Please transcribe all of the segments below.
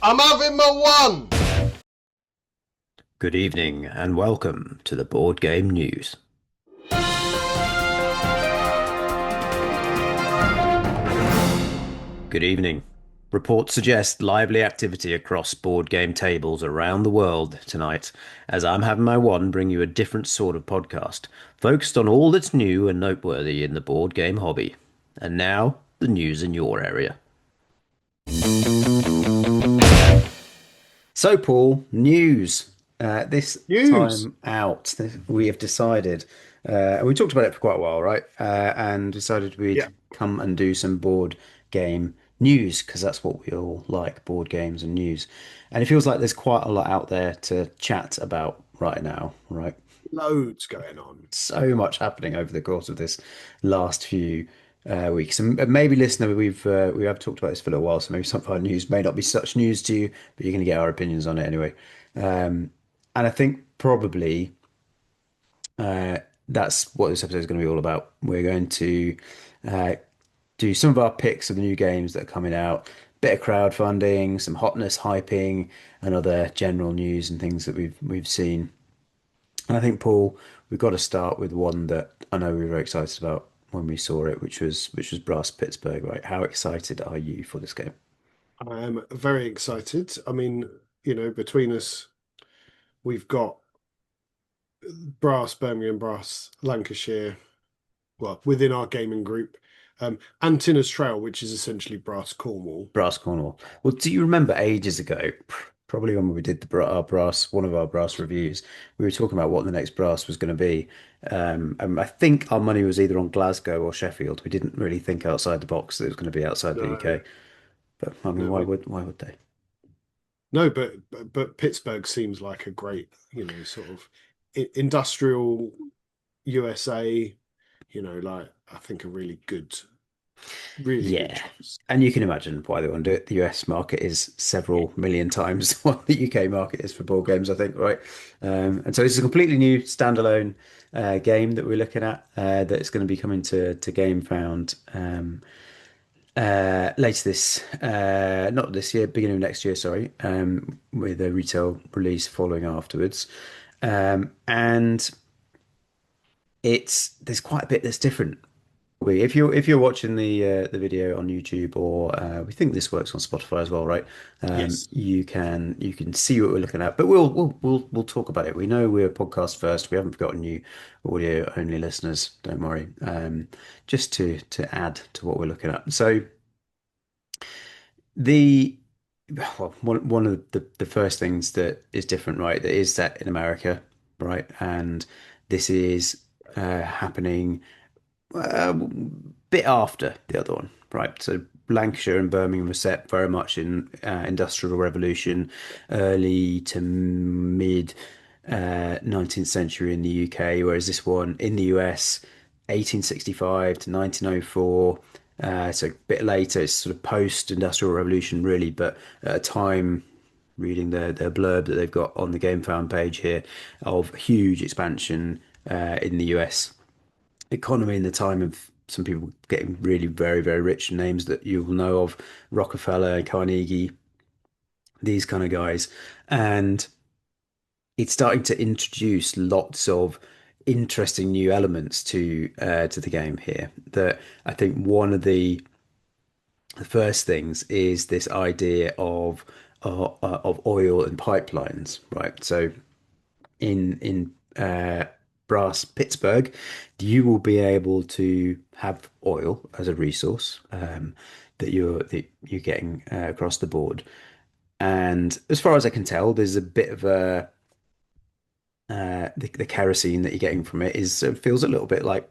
I'm having my one. Good evening and welcome to the Board Game News. Good evening. Reports suggest lively activity across board game tables around the world tonight, as I'm having my one bring you a different sort of podcast, focused on all that's new and noteworthy in the board game hobby. And now, the news in your area. So, Paul, news. This News. time out, we have decided, and we talked about it for quite a while, right? And decided we'd Yeah. come and do some board game news because that's what we all like, board games and news. And it feels like there's quite a lot out there to chat about right now, right? Loads going on. So much happening over the course of this last few weeks. And maybe, listener, we have talked about this for a little while, so maybe some of our news may not be such news to you, but you're going to get our opinions on it anyway. And I think probably that's what this episode is going to be all about. We're going to uh, do some of our picks of the new games that are coming out, bit of crowdfunding, some hotness hyping, and other general news and things that we've seen. And I think, Paul, we've got to start with one that I know we were very excited about when we saw it, which was Brass Pittsburgh, right? How excited are you for this game? I am very excited. I mean, between us, we've got Brass Birmingham, Brass Lancashire, well, within our gaming group, Antinna's Trail, which is essentially Brass Cornwall. Brass Cornwall. Well, do you remember ages ago, probably when we did our brass, one of our brass reviews, we were talking about what the next brass was going to be. And I think our money was either on Glasgow or Sheffield. We didn't really think outside the box that it was going to be outside the No, UK. But I mean, no, why would they? no, but Pittsburgh seems like a great, sort of industrial USA. Like I think a really good Yeah. choice. And you can imagine why they want to do it. The US market is several million times what the UK market is for board games, I think, right? And so it's a completely new standalone game that we're looking at that's going to be coming to GameFound later not this year, beginning of next year, sorry, with a retail release following afterwards. And there's quite a bit that's different. If you're watching the video on YouTube, or we think this works on Spotify as well, right? Yes. You can see what we're looking at, but we'll talk about it. We know we're podcast first. We haven't forgotten you, audio only listeners. Don't worry. Just to add to what we're looking at. So the one of the first things that is different, right? That is set in America, right? And this is happening a bit after the other one, right? So Lancashire and Birmingham were set very much in Industrial Revolution, early to mid 19th century in the UK, whereas this one in the US, 1865 to 1904. So a bit later, it's sort of post-industrial revolution, really, but at a time, reading their blurb that they've got on the GameFound page here, of huge expansion in the US economy in the time of some people getting really very, very rich, names that you'll know of, Rockefeller, Carnegie, these kind of guys. And it's starting to introduce lots of interesting new elements to the game here. That I think one of the first things is this idea of oil and pipelines, right? So in Brass Pittsburgh, you will be able to have oil as a resource that you're getting across the board. And as far as I can tell, there's a bit of a the kerosene that you're getting from it is feels a little bit like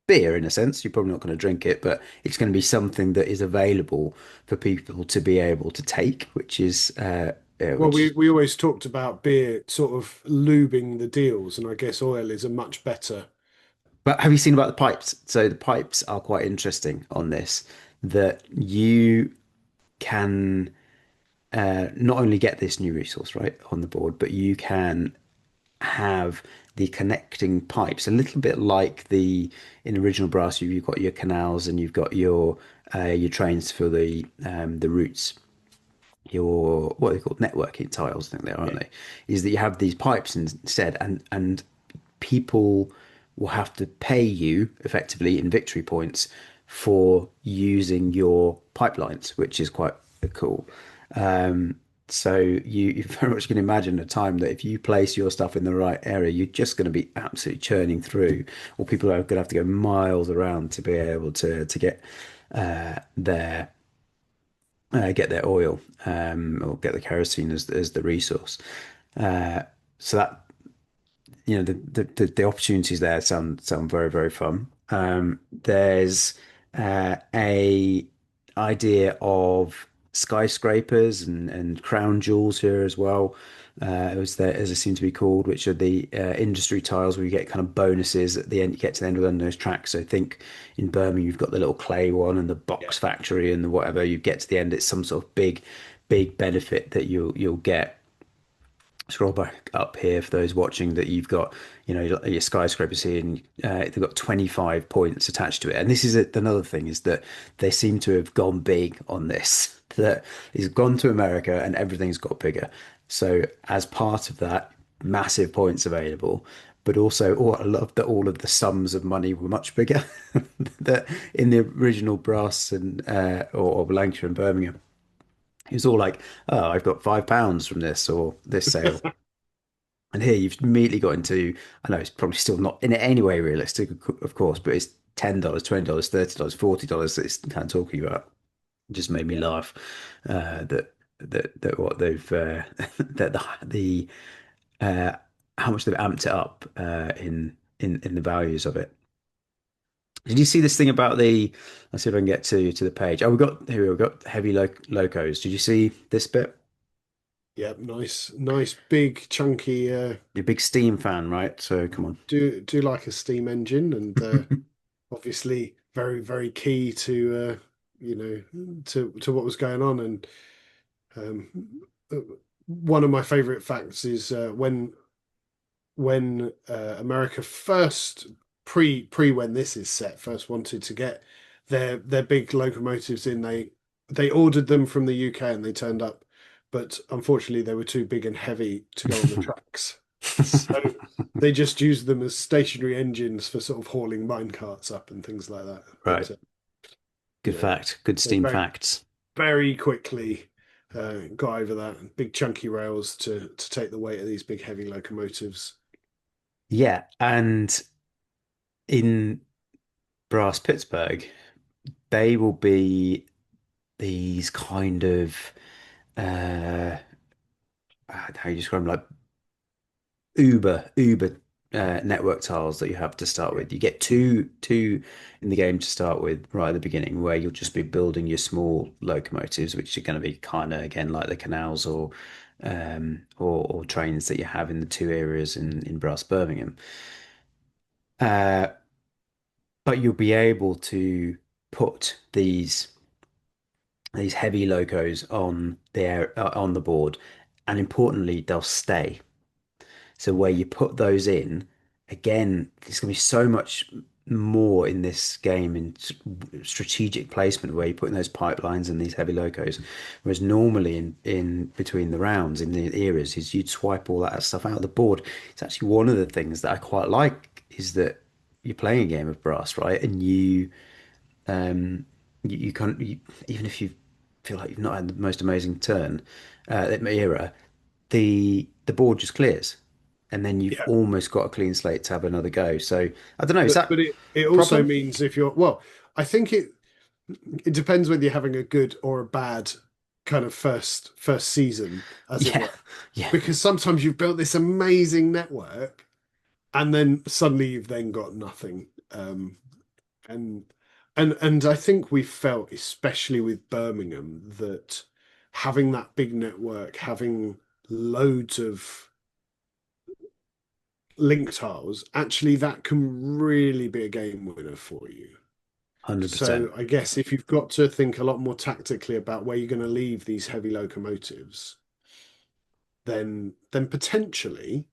beer in a sense. You're probably not going to drink it, but it's going to be something that is available for people to be able to take, Well, which we is. we always talked about beer sort of lubing the deals, and I guess oil is a much better. But have you seen about the pipes? So the pipes are quite interesting on this, that you can not only get this new resource right on the board, but you can have the connecting pipes, a little bit like the in original brass. You've got your canals and you've got your trains for the routes. your what are they called networking tiles, I think they are, aren't Yeah. they? Is that you have these pipes instead, and people will have to pay you effectively in victory points for using your pipelines, which is quite cool. Um, so you very much can imagine a time that if you place your stuff in the right area, you're just going to be absolutely churning through, or people are going to have to go miles around to be able to their get their oil or get the kerosene as the resource. So that the opportunities there sound very very fun. There's a idea of skyscrapers and crown jewels here as well. As they seem to be called, which are the industry tiles where you get kind of bonuses at the end. You get to the end of those tracks. So think in Birmingham, you've got the little clay one and the Yeah. box factory and the whatever. You get to the end, it's some sort of big benefit that you'll get. Scroll back up here for those watching that you've got, your skyscrapers here, and they've got 25 points attached to it. And this is another thing is that they seem to have gone big on this. That he's gone to America and everything's got bigger. So as part of that, massive points available, but also I love that all of the sums of money were much bigger. That in the original brass and or Lancashire and Birmingham, it was all like, oh, I've got £5 from this or this sale. And here you've immediately got into, I know it's probably still not in any way realistic, of course, but it's $10, $20, $30, $40 that it's kind of talking about. It just made me Yeah. laugh that what they've that the uh, how much they've amped it up in the values of it. Did you see this thing about the? Let's see if I can get to the page. Oh, we've got heavy locos. Did you see this bit? Yeah. Nice, big, chunky. You're a big Steam fan, right? So come on. Do like a steam engine, and obviously very key to to what was going on. And uh, one of my favorite facts is when America first pre when this is set first wanted to get their big locomotives in, they ordered them from the UK and they turned up, but unfortunately they were too big and heavy to go on the tracks. So they just used them as stationary engines for sort of hauling mine carts up and things like that. Right. But you Good know, fact. Good they Steam facts. very quickly got over that. Big chunky rails to take the weight of these big heavy locomotives. Yeah, and in Brass Pittsburgh, they will be these kind of uh how you describe them, like Uber network tiles that you have to start Yeah. with. You get two in the game to start with right at the beginning, where you'll just be building your small locomotives, which are going to be kind of again like the canals or trains that you have in the two areas in Brass Birmingham. Uh, but you'll be able to put these heavy locos on the board, and importantly, they'll stay. So where you put those in, again, there's going to be so much more in this game in strategic placement where you're putting those pipelines and these heavy locos. Whereas normally in between the rounds in the eras is you'd swipe all that stuff out of the board. It's actually one of the things that I quite like is that you're playing a game of brass, right? And um you can't even if you feel like you've not had the most amazing turn era, the board just clears, and then you've Yeah. almost got a clean slate to have another go. So I don't know, is But that it also proper? means if you're well, I think it depends whether you're having a good or a bad kind of first season, as it Yeah, were. yeah, Because sometimes you've built this amazing network and then suddenly you've then got nothing. And and I think we felt, especially with Birmingham, that having that big network, having loads of link tiles, actually that can really be a game winner for you. 100%. So I guess if you've got to think a lot more tactically about where you're going to leave these heavy locomotives, then potentially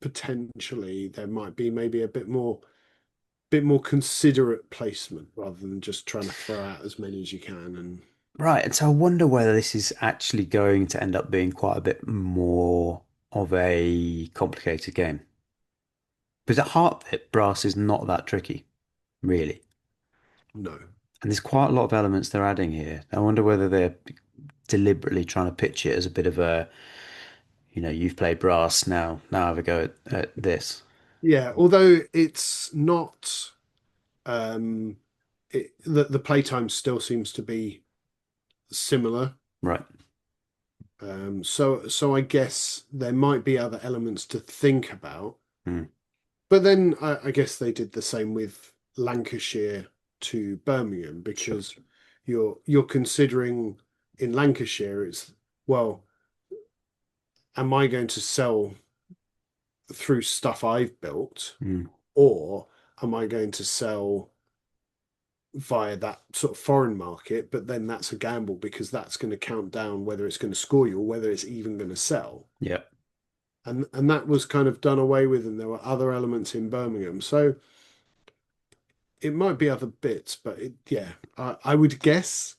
there might be maybe a bit more considerate placement rather than just trying to throw out as many as you can. And Right, and so I wonder whether this is actually going to end up being quite a bit more of a complicated game. Because at heart of it, brass is not that tricky, really. No. And there's quite a lot of elements they're adding here. I wonder whether they're deliberately trying to pitch it as a bit of a, you've played brass, now have a go at this. Yeah, although it's not the playtime still seems to be similar. Right. So I guess there might be other elements to think about. Hmm. But then I guess they did the same with Lancashire to Birmingham Sure. because you're considering in Lancashire it's well, am I going to sell through stuff I've built, Hmm. or am I going to sell via that sort of foreign market? But then that's a gamble because that's going to count down whether it's going to score you or whether it's even going to sell. Yeah. And that was kind of done away with, and there were other elements in Birmingham. So it might be other bits, but yeah, I would guess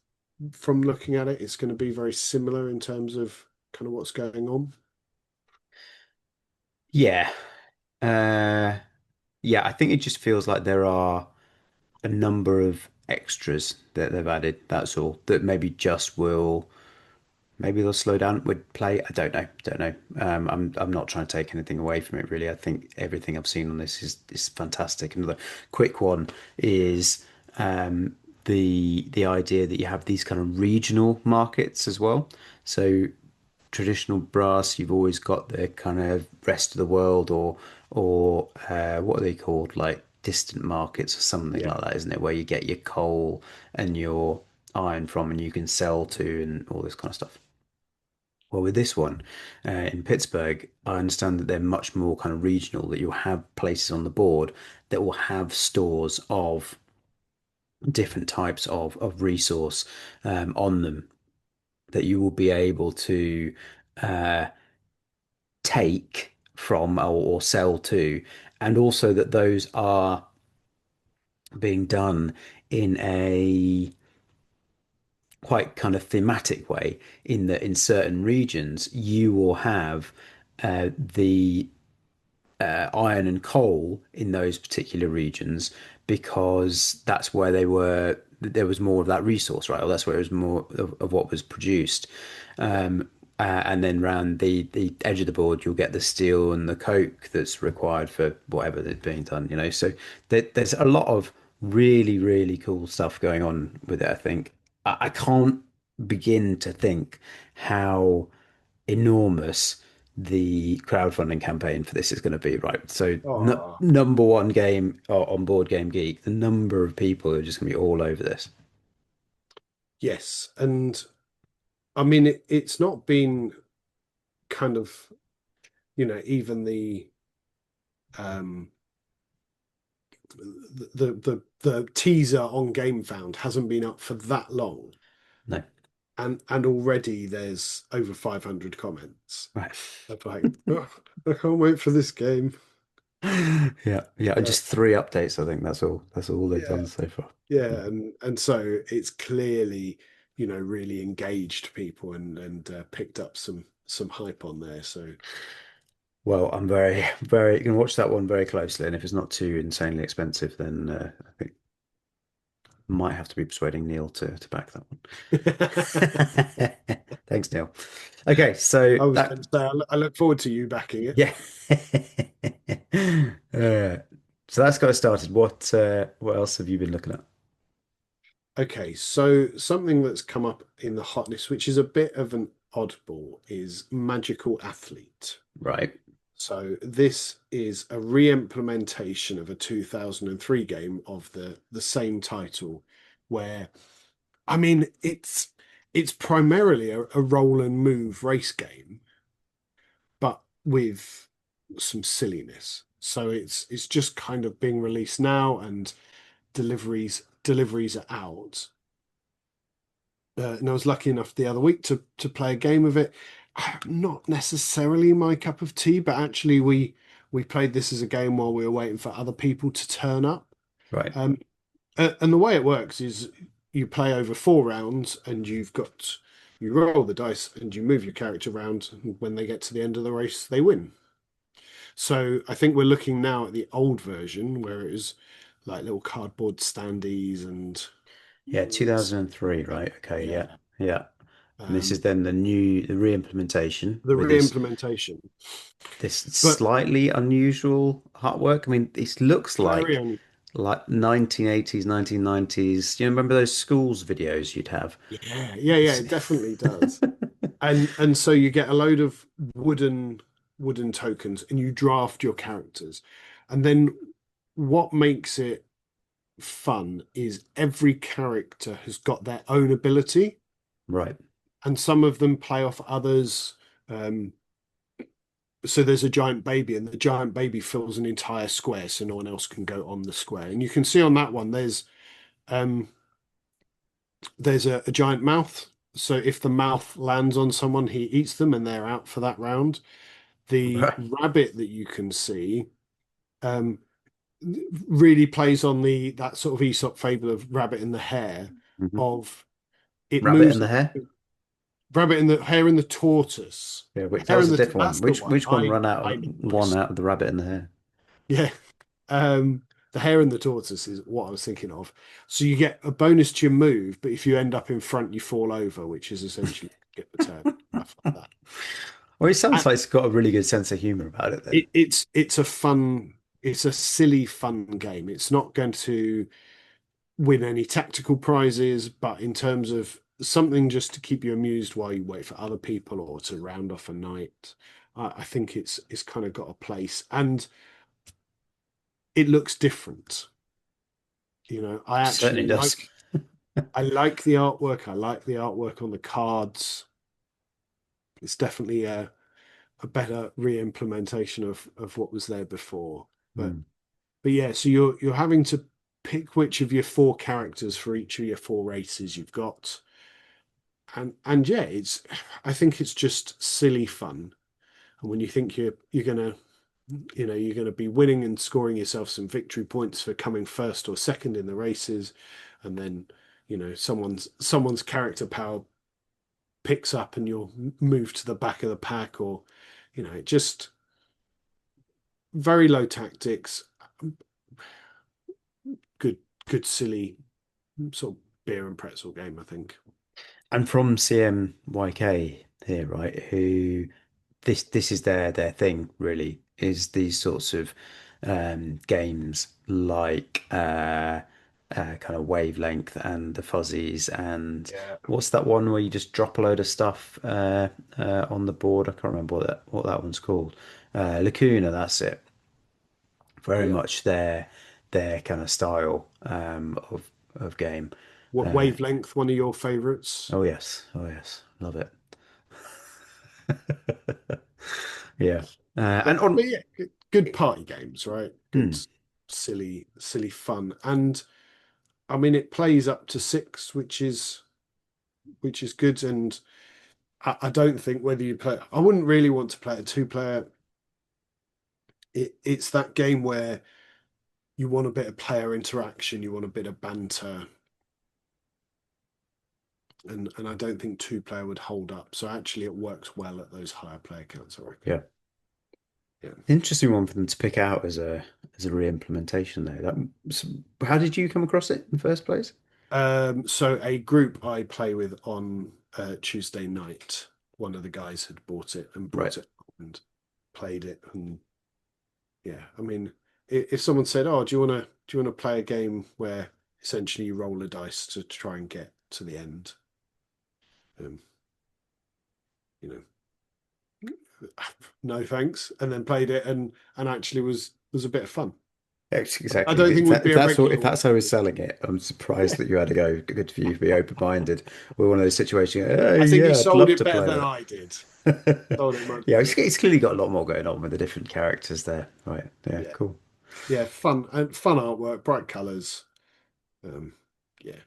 from looking at it, it's going to be very similar in terms of kind of what's going on. Yeah. Uh, yeah, I think it just feels like there are a number of extras that they've added, that's all, that maybe they'll slow down with play. I don't know. I'm not trying to take anything away from it really. I think everything I've seen on this is fantastic. Another quick one is the idea that you have these kind of regional markets as well. So traditional brass, you've always got the kind of rest of the world or what are they called? Like distant markets or something Yeah. like that, isn't it? Where you get your coal and your iron from and you can sell to and all this kind of stuff. Well, with this one in Pittsburgh, I understand that they're much more kind of regional, that you'll have places on the board that will have stores of different types of resource on them that you will be able to uh, take from or sell to, and also that those are being done in a quite kind of thematic way in that in certain regions you will have the iron and coal in those particular regions because that's where there was more of that resource, right? Or that's where it was more of what was produced. And then around the edge of the board, you'll get the steel and the coke that's required for whatever that's being done, So there's a lot of really, really cool stuff going on with it, I think. I can't begin to think how enormous the crowdfunding campaign for this is going to be, right? So, Oh, number one game on Board Game Geek, the number of people who are just going to be all over this. yes. And I mean, it's not been kind of, even um, the teaser on GameFound hasn't been up for that long. No, And already there's over 500 comments right. of like, "Oh, I can't wait for this game." Yeah, yeah, Uh, just three updates. I think that's all they've yeah, done so far. yeah, and so it's clearly, really engaged people and picked up some hype on there. So Well, I'm very, very going to watch that one very closely, and if it's not too insanely expensive, then I think I might have to be persuading Neil to back that one. Thanks, Neil. Okay, so I was going that to say, I look forward to you backing it. yeah. Uh, so that's got us started. What else have you been looking at? Okay, so something that's come up in the hotness, which is a bit of an oddball, is Magical Athlete. Right. So this is a re-implementation of a 2003 game of the same title, where I mean it's primarily a roll and move race game, but with some silliness. So it's just kind of being released now, and deliveries are out. And I was lucky enough the other week to play a game of it. Not necessarily my cup of tea, but actually we played this as a game while we were waiting for other people to turn up. Right. Um, and the way it works is you play over 4 rounds, and you roll the dice and you move your character around. And when they get to the end of the race, they win. So I think we're looking now at the old version where it was like little cardboard standees and Yeah, stuff like 2003, that. right? Okay, Yeah. yeah, yeah. And this is Um, then the re-implementation the with this re-implementation, this but slightly unusual artwork. I mean, this looks very un like 1980s, 1990s. You remember those schools videos you'd have? yeah, yeah, yeah, it definitely does. And so you get a load of wooden tokens and you draft your characters. And then what makes it fun is every character has got their own ability, Right. and some of them play off others. Um, so there's a giant baby, and the giant baby fills an entire square, so no one else can go on the square. And you can see on that one, um, there's a giant mouth. So if the mouth lands on someone, he eats them, and they're out for that round. The Right. rabbit that you can see um, really plays on the that sort of Aesop fable of rabbit and the hare, Mhm. of it Rabbit moves and the Hare. rabbit and the hare and the tortoise. Yeah, wait, that Hare was and a the different one. that's the one. Which one run out I of know my one out of the Rabbit and the Hare? yeah. The hare and the tortoise is what I was thinking of. So you get a bonus to your move, but if you end up in front, you fall over, which is essentially get the turn, stuff like that. Well, it sounds And like it's got a really good sense of humor about it then. it's a fun, it's a silly fun game. It's not going to win any tactical prizes, but in terms of something just to keep you amused while you wait for other people or to round off a night, I think it's kind of got a place, and it looks different. I Certainly actually does. like the artwork. I like the artwork on the cards. It's definitely a better re-implementation of what was there before. But Mm. but yeah, so you're having to pick which of your 4 characters for each of your 4 races you've got. And yeah, it's I think it's just silly fun. And when you think you're gonna you're gonna be winning and scoring yourself some victory points for coming first or second in the races, and then someone's character power picks up and you'll move to the back of the pack, or it just very low tactics, good good silly sort of beer and pretzel game, I think. And from CMYK here, right? Who this is their thing really is these sorts of games like kind of wavelength and the fuzzies and Yeah, what's that one where you just drop a load of stuff on the board? I can't remember what that one's called. Lacuna, that's it. Very yeah. much their kind of style of game. What Uh, wavelength? One of your favorites? oh yes, love it. Yeah. And But on, yeah, good party games, right? Good, hmm, silly fun, and I mean it plays up to 6, which is good. And I don't think whether you play, I wouldn't really want to play a 2 player. It's that game where you want a bit of player interaction, you want a bit of banter, and I don't think 2 player would hold up. So actually, it works well at those higher player counts, I reckon. yeah, Yeah. interesting one for them to pick out as a re-implementation though. How did you come across it in the first place? So a group I play with on Tuesday night, one of the guys had bought it and Right. brought it and played it, and yeah, I mean, if someone said, "Oh, do you want to play a game where essentially you roll a dice to try and get to the end?" Um, you know, no thanks, and then played it, and actually was a bit of fun. I Exactly. don't think would be a If regular one that's how for he's me. selling it, I'm surprised that you had to go. Good for you to be open-minded. We're one of those situations. Oh I think he yeah, I'd sold love it to better play than that. I did. Sold it much Yeah, better. it's clearly got a lot more going on with the different characters there. Right. Yeah, Yeah, cool. yeah, fun and fun artwork, bright colours. Um, yeah,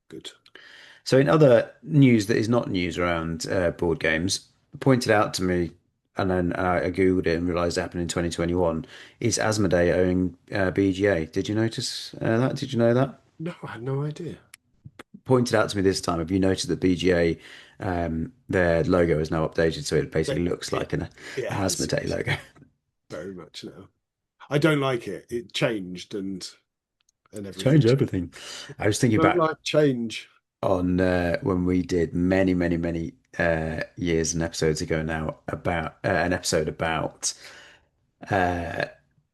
good. So, in other news that is not news around board games, pointed out to me, and then I Googled it and realized it happened in 2021, is Asmodee owning BGA. Did you notice that? Did you know that? No, I had no idea. pointed out to me this time, have you noticed that BGA, their logo is now updated so it But basically looks it like an it has, Asmodee yes, logo? very much now. I don't like it. It changed and everything Change changed. everything. I was thinking Don't back like change. on when we did many years and episodes ago now about an episode about uh,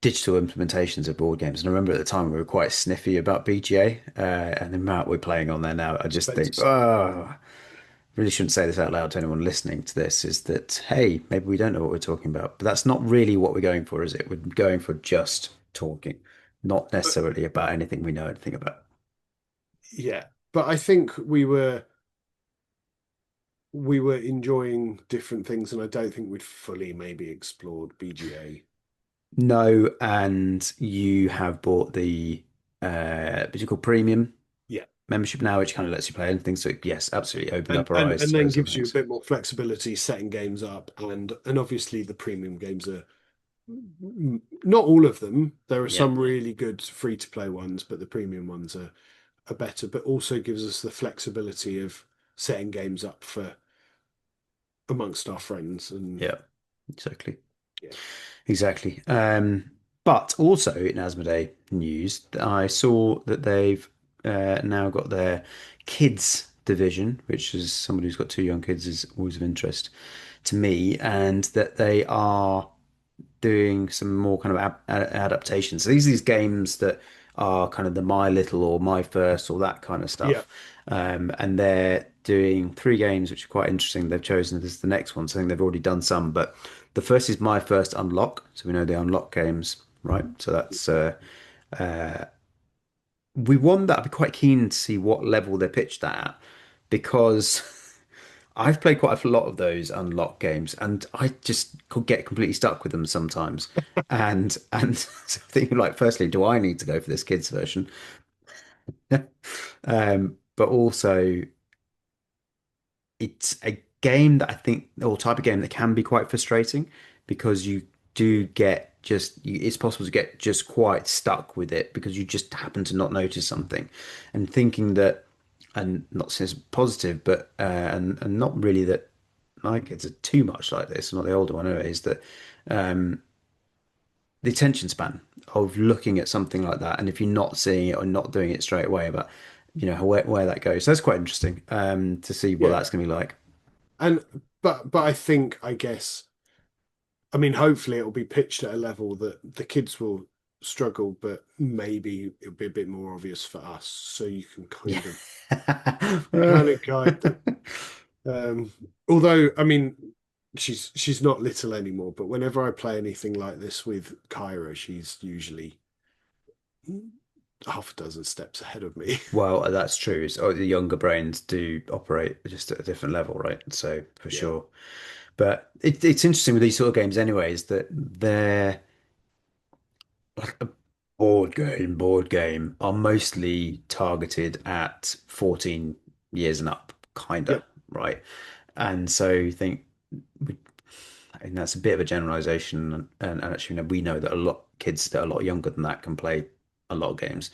digital implementations of board games. And I remember at the time we were quite sniffy about BGA and the amount we're playing on there now. I just think, Expensive. oh, really shouldn't say this out loud to anyone listening to this, is that, hey, maybe we don't know what we're talking about. But that's not really what we're going for, is it? We're going for just talking, not But necessarily about anything we know anything about. yeah, but I think we were enjoying different things, and I don't think we'd fully maybe explored BGA. No, and you have bought the what is it called, premium Yeah, membership now, which kind of lets you play anything. So yes, absolutely opened and up our and eyes and to then those other gives you a things. bit more flexibility setting games up, and obviously the premium games are not all of them. There are Yeah, some really good free to play ones, but the premium ones are better. But also gives us the flexibility of setting games up for amongst our friends, and yeah, exactly. yeah, Exactly. But also in Asmodee news, I saw that they've now got their kids division, which is somebody who's got two young kids is always of interest to me, and that they are doing some more kind of adaptations. So these are these games that are kind of the My Little or My First or that kind of yeah, stuff. And they're doing three games, which are quite interesting. They've chosen this is the next one, so I think they've already done some. But the first is My First Unlock. So we know the Unlock games, right? So that's we won that. I'd be quite keen to see what level they pitched that at because I've played quite a lot of those unlock games and I just could get completely stuck with them sometimes. And so thinking like, firstly, do I need to go for this kids version? But also it's a game that I think, or type of game that can be quite frustrating because you do get it's possible to get just quite stuck with it because you just happen to not notice something and thinking that, and not saying it's positive, but, and not really that my kids are too much like this, not the older one anyway, is that the attention span of looking at something like that, and if you're not seeing it or not doing it straight away, but where that goes. So that's quite interesting to see what yeah. that's going to be like. And but I think I guess I mean hopefully it'll be pitched at a level that the kids will struggle, but maybe it'll be a bit more obvious for us, so you can Yeah. kind of guide them. Um, although I mean she's not little anymore, but whenever I play anything like this with Kyra, she's usually half a dozen steps ahead of me. Well, that's true. The younger brains do operate just at a different level, right? So for Yeah. sure. But it's interesting with these sort of games, anyways, that they're like a board game are mostly targeted at 14 years and up, kinda, Yep. right? And so you think we, and that's a bit of a generalization, and actually, we know that a lot kids that are a lot younger than that can play a lot of games.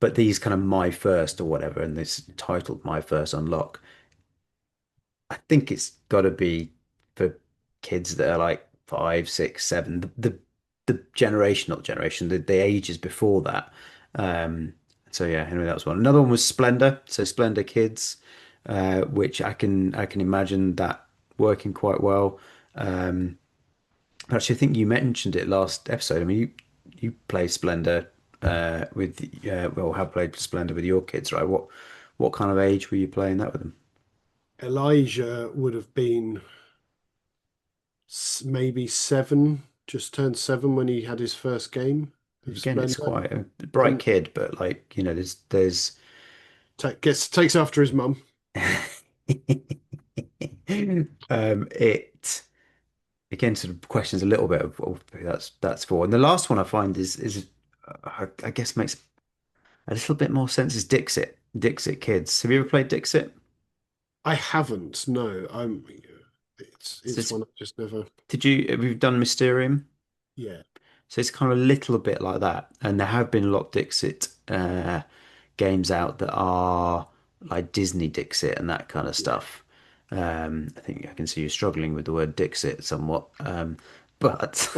But these kind of My First or whatever, and this titled My First Unlock, I think it's got to be for kids that are like 5, 6, 7, the generation, not generation, the ages before that. Um, so yeah, anyway, that was one. Another one was Splendor. So Splendor Kids, which I can imagine that working quite well. Um, Actually, I think you mentioned it last episode. I mean, you play Splendor with well, have played Splendor with your kids, right? What kind of age were you playing that with them? Elijah would have been maybe seven, just turned seven when he had his first game of Again, it's Splendor, quite a bright and kid, but like, there's takes after his mum. it again sort of questions a little bit of who that's for. And the last one I find is I guess makes a little bit more sense is Dixit Kids. Have you ever played Dixit? I haven't. No, So it's one I've just never. have you done Mysterium? Yeah, So it's kind of a little bit like that. And there have been a lot of Dixit games out that are. like Disney Dixit and that kind of Yeah. stuff. I think I can see you struggling with the word Dixit somewhat. But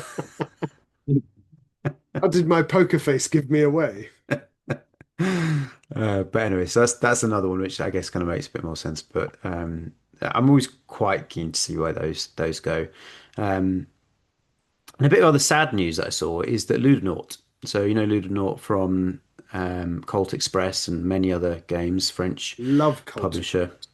How did my poker face give me away? but anyway, so that's another one which I guess kind of makes a bit more sense. But I'm always quite keen to see where those go. Um, and a bit of other sad news that I saw is that Ludonort, so you know Ludonort from Colt Express and many other games, French Love Cult publisher, Express.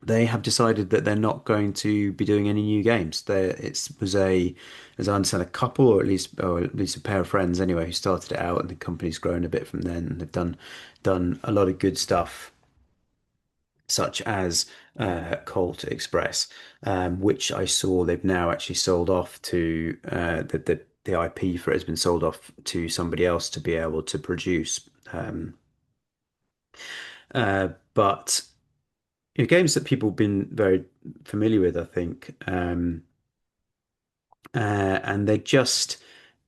they have decided that they're not going to be doing any new games. There, it was as I understand, a couple or at least a pair of friends anyway, who started it out, and the company's grown a bit from then. And they've done a lot of good stuff, such as Colt Express, which I saw they've now actually sold off to the IP for it has been sold off to somebody else to be able to produce. But games that people have been very familiar with, I think, and they just,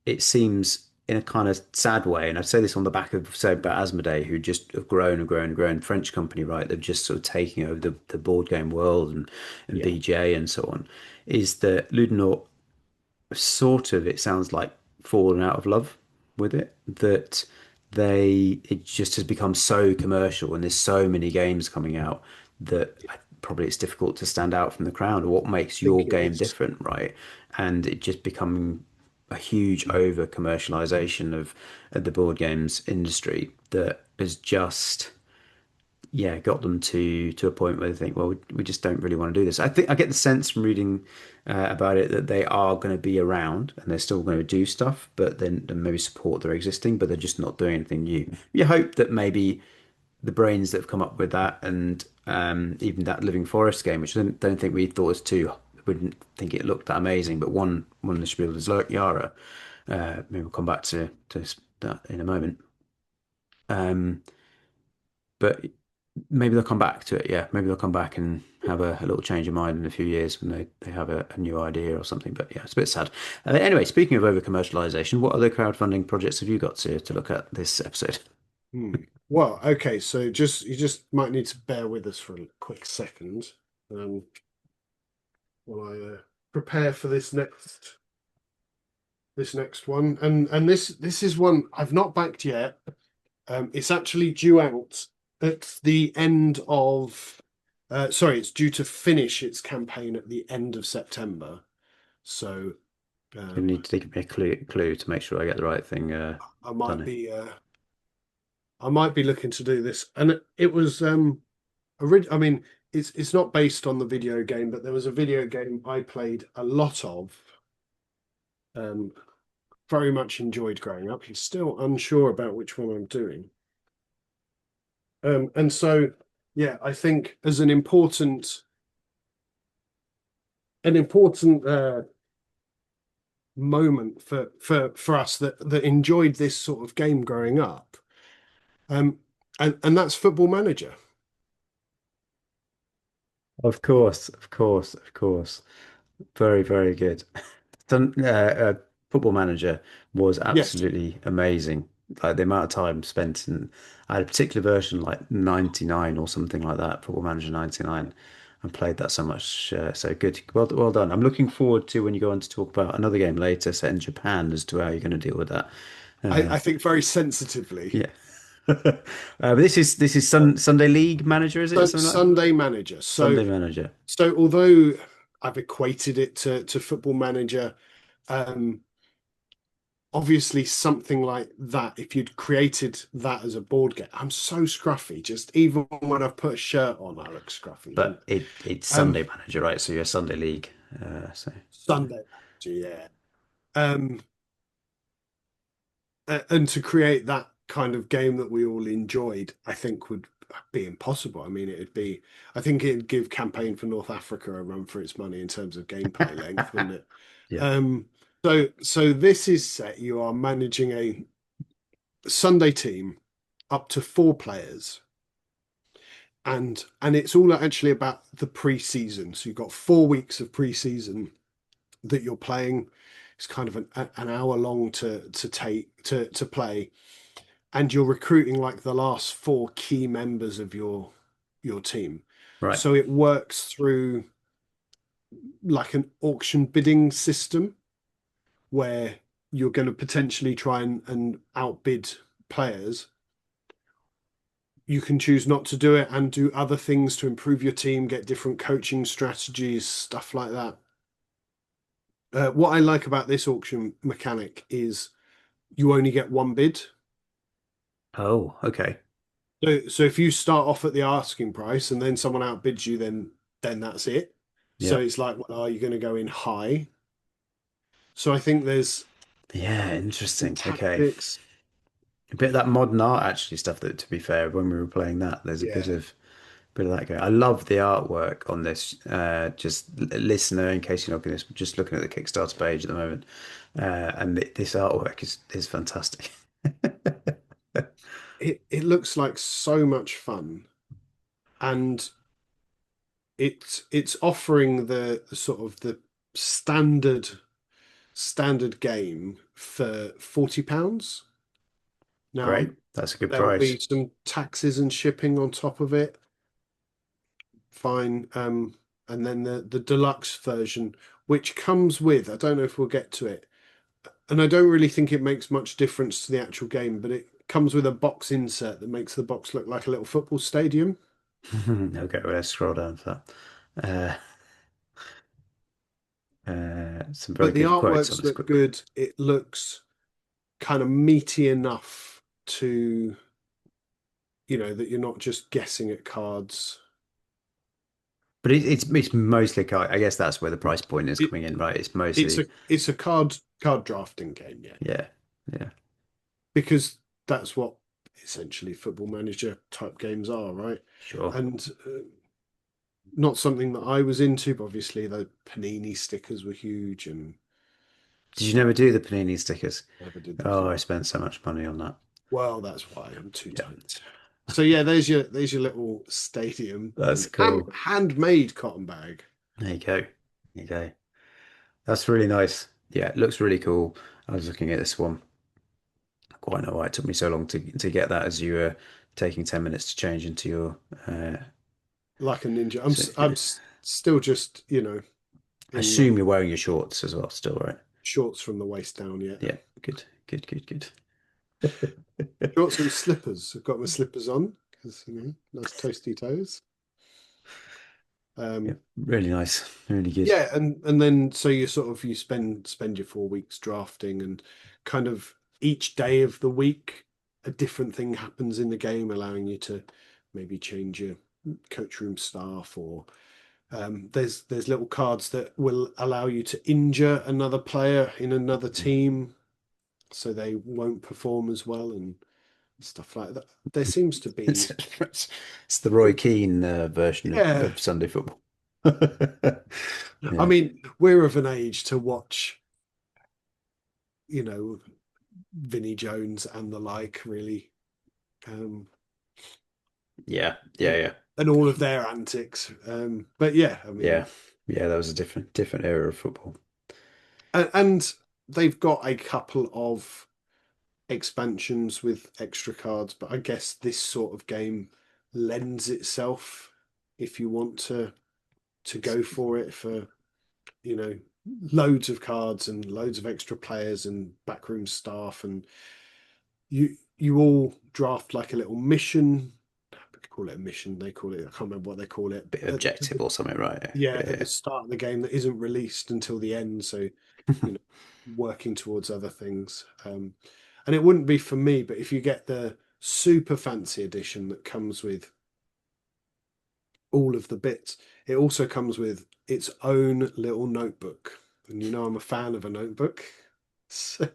it seems in a kind of sad way, and I'd say this on the back of say about Asmodee, who just have grown and grown and grown, French company, right? They've just sort of taking over the board game world and Yeah. BJ and so on, is that Ludonort sort of, it sounds like, fallen out of love with it, that it just has become so commercial and there's so many games coming out that probably it's difficult to stand out from the crowd, or what makes I think your it game is. different, right? And it just becoming a huge over commercialization of the board games industry that has just, yeah, got them to a point where they think, well, we just don't really want to do this. I think I get the sense from reading about it that they are going to be around and they're still going to do stuff, but then maybe support their existing, but they're just not doing anything new. You hope that maybe the brains that have come up with that, and even that Living Forest game, which I don't think we thought was too, wouldn't think it looked that amazing, but one of the spielers like Yara. Maybe we'll come back to that in a moment. Um, but maybe they'll come back to it. Yeah, maybe they'll come back and have a little change of mind in a few years when they have a new idea or something. But yeah, it's a bit sad. Anyway, speaking of over commercialization, what other crowdfunding projects have you got to look at this episode? Hmm. Well, okay, so just you just might need to bear with us for a quick second, um, while I prepare for this next one. And this is one I've not backed yet. It's actually due out at the end of sorry, it's due to finish its campaign at the end of September. So You um, need to give me a clue to make sure I get the right thing I might done. be I might be looking to do this. And it was I mean, it's not based on the video game, but there was a video game I played a lot of. Um, very much enjoyed growing up. He's still unsure about which one I'm doing. And so, yeah, I think as an important moment for us that enjoyed this sort of game growing up. Um, and that's Football Manager. Of course, of course, of course. Very, very good. Football Manager was Yes, absolutely amazing. Like the amount of time spent in, I had a particular version like 99 or something like that, Football Manager 99, and played that so much. So good. Well done. I'm looking forward to when you go on to talk about another game later set in Japan as to how you're going to deal with that. I think very sensitively. Yeah. But this is Sunday League Manager, is it? Something like that? Sunday Manager. So Sunday Manager. so although I've equated it to Football Manager, um, obviously something like that, if you'd created that as a board game, I'm so scruffy. Just even when I've put a shirt on, I look scruffy. And But it's um, Sunday Manager, right? So you're a Sunday League. So yeah. Sunday Manager, yeah. Um, and to create that kind of game that we all enjoyed, I think would be impossible. I mean, I think it'd give Campaign for North Africa a run for its money in terms of gameplay length, wouldn't it? Yeah. Um, so this is set. You are managing a Sunday team up to 4 players, and it's all actually about the pre-season. So you've got 4 weeks of pre-season that you're playing. It's kind of an hour long to play. and you're recruiting like the last four key members of your team. Right. So it works through like an auction bidding system where you're going to potentially try and outbid players. You can choose not to do it and do other things to improve your team, get different coaching strategies, stuff like that. What I like about this auction mechanic is you only get one bid. Oh, okay. So if you start off at the asking price and then someone outbids you, then that's it. So Yeah. it's like, well, are you going to go in high? So I think there's Yeah, some interesting. Okay. tactics. A bit of that modern art actually stuff that, to be fair, when we were playing that, there's a Yeah, bit of that going. I love the artwork on this. Just listener, in case you're not going to just looking at the Kickstarter page at the moment, and this artwork is fantastic. it looks like so much fun, and it's offering the sort of the standard game for £40. Now Great, that's a good there'll price. be some taxes and shipping on top of it. Fine. And then the deluxe version, which comes with, I don't know if we'll get to it, and I don't really think it makes much difference to the actual game, but it comes with a box insert that makes the box look like a little football stadium. Okay, well, let's scroll down for that. Some very But the good quotes on artworks this look quick. good. It looks kind of meaty enough to, that you're not just guessing at cards. But it's mostly card. I guess that's where the price point is It coming in, right? It's it's mostly, a card drafting game, yeah, yeah, yeah, because that's what essentially football manager type games are, right? sure. And not something that I was into, but obviously the Panini stickers were huge, and Did you never do the panini stickers? never did those Oh, I either. spent so much money on that. Well, that's why I'm too Yeah, tight. So yeah, there's your little stadium that's and hand, cool. handmade cotton bag. There you go. There you go. That's really nice. Yeah, it looks really cool. I was looking at this one. Quite know why it took me so long to get that as you were taking 10 minutes to change into your Like a ninja. so, Still just, I in assume you're wearing your shorts as well still, right? shorts from the waist down yet. Yeah, good, good, good, good. Shorts and slippers. I've got my slippers on because, nice toasty toes. Yeah, Um, really nice. Really good. yeah, and then so you spend your 4 weeks drafting, and kind of each day of the week a different thing happens in the game, allowing you to maybe change your coach room staff, or there's little cards that will allow you to injure another player in another team so they won't perform as well and stuff like that. There seems to It's, be, it's the Roy Keane version yeah. of Sunday football. I Yeah, mean, we're of an age to watch, you know, Vinnie Jones and the like, really, um, yeah, yeah, and, yeah, and all of their antics. But yeah, I yeah, mean, yeah. That was a different era of football. and they've got a couple of expansions with extra cards, but I guess this sort of game lends itself if you want to go for it for, you know, loads of cards and loads of extra players and backroom staff, and you all draft like a little mission. They call it a mission. They call it. I can't remember what they call it. Bit objective or something, right? Yeah, at Yeah, the start of the game that isn't released until the end. So, you know, working towards other things. And it wouldn't be for me, but if you get the super fancy edition that comes with all of the bits, it also comes with its own little notebook. And I'm a fan of a notebook. So,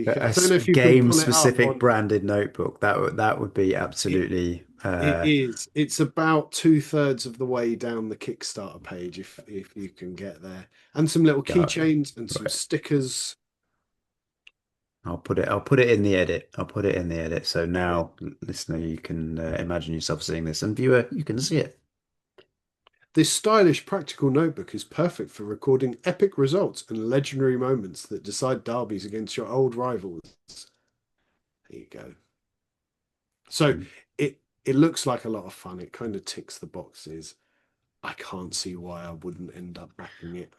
I don't know if you can game pull it up specific on. branded notebook. That would be It, absolutely it is. It's about two-thirds of the way down the Kickstarter page if you can get there. And some little yeah, keychains and some right. stickers. I'll put it in the edit. I'll put it in the edit. So Yeah. now, listener, you can imagine yourself seeing this, and viewer, you can see it. This stylish practical notebook is perfect for recording epic results and legendary moments that decide derbies against your old rivals. There you go. So Mm. it looks like a lot of fun. It kind of ticks the boxes. I can't see why I wouldn't end up backing it.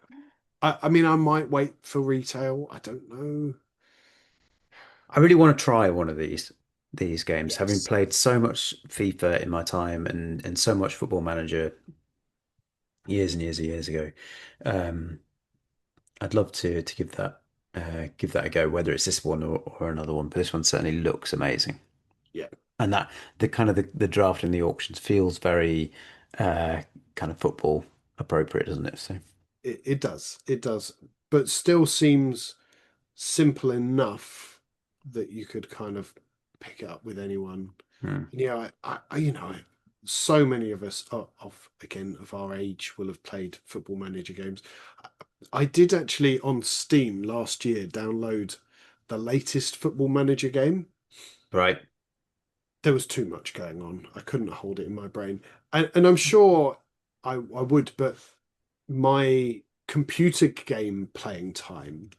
I mean, I might wait for retail. I don't know. I really want to try one of these games, having Yes. played so much FIFA in my time and so much Football Manager years and years and years ago. Um, I'd love to give that a go, whether it's this one or another one. But this one certainly looks amazing, Yeah. and that the kind of the draft in the auctions feels very uh, kind of football appropriate, doesn't it? So It does. It does. But still seems simple enough that you could kind of pick it up with anyone. hmm. And yeah, so many of us of our age will have played Football Manager games. I did actually on Steam last year download the latest Football Manager game. Right. There was too much going on. I couldn't hold it in my brain. And I'm sure I would, but my computer game playing time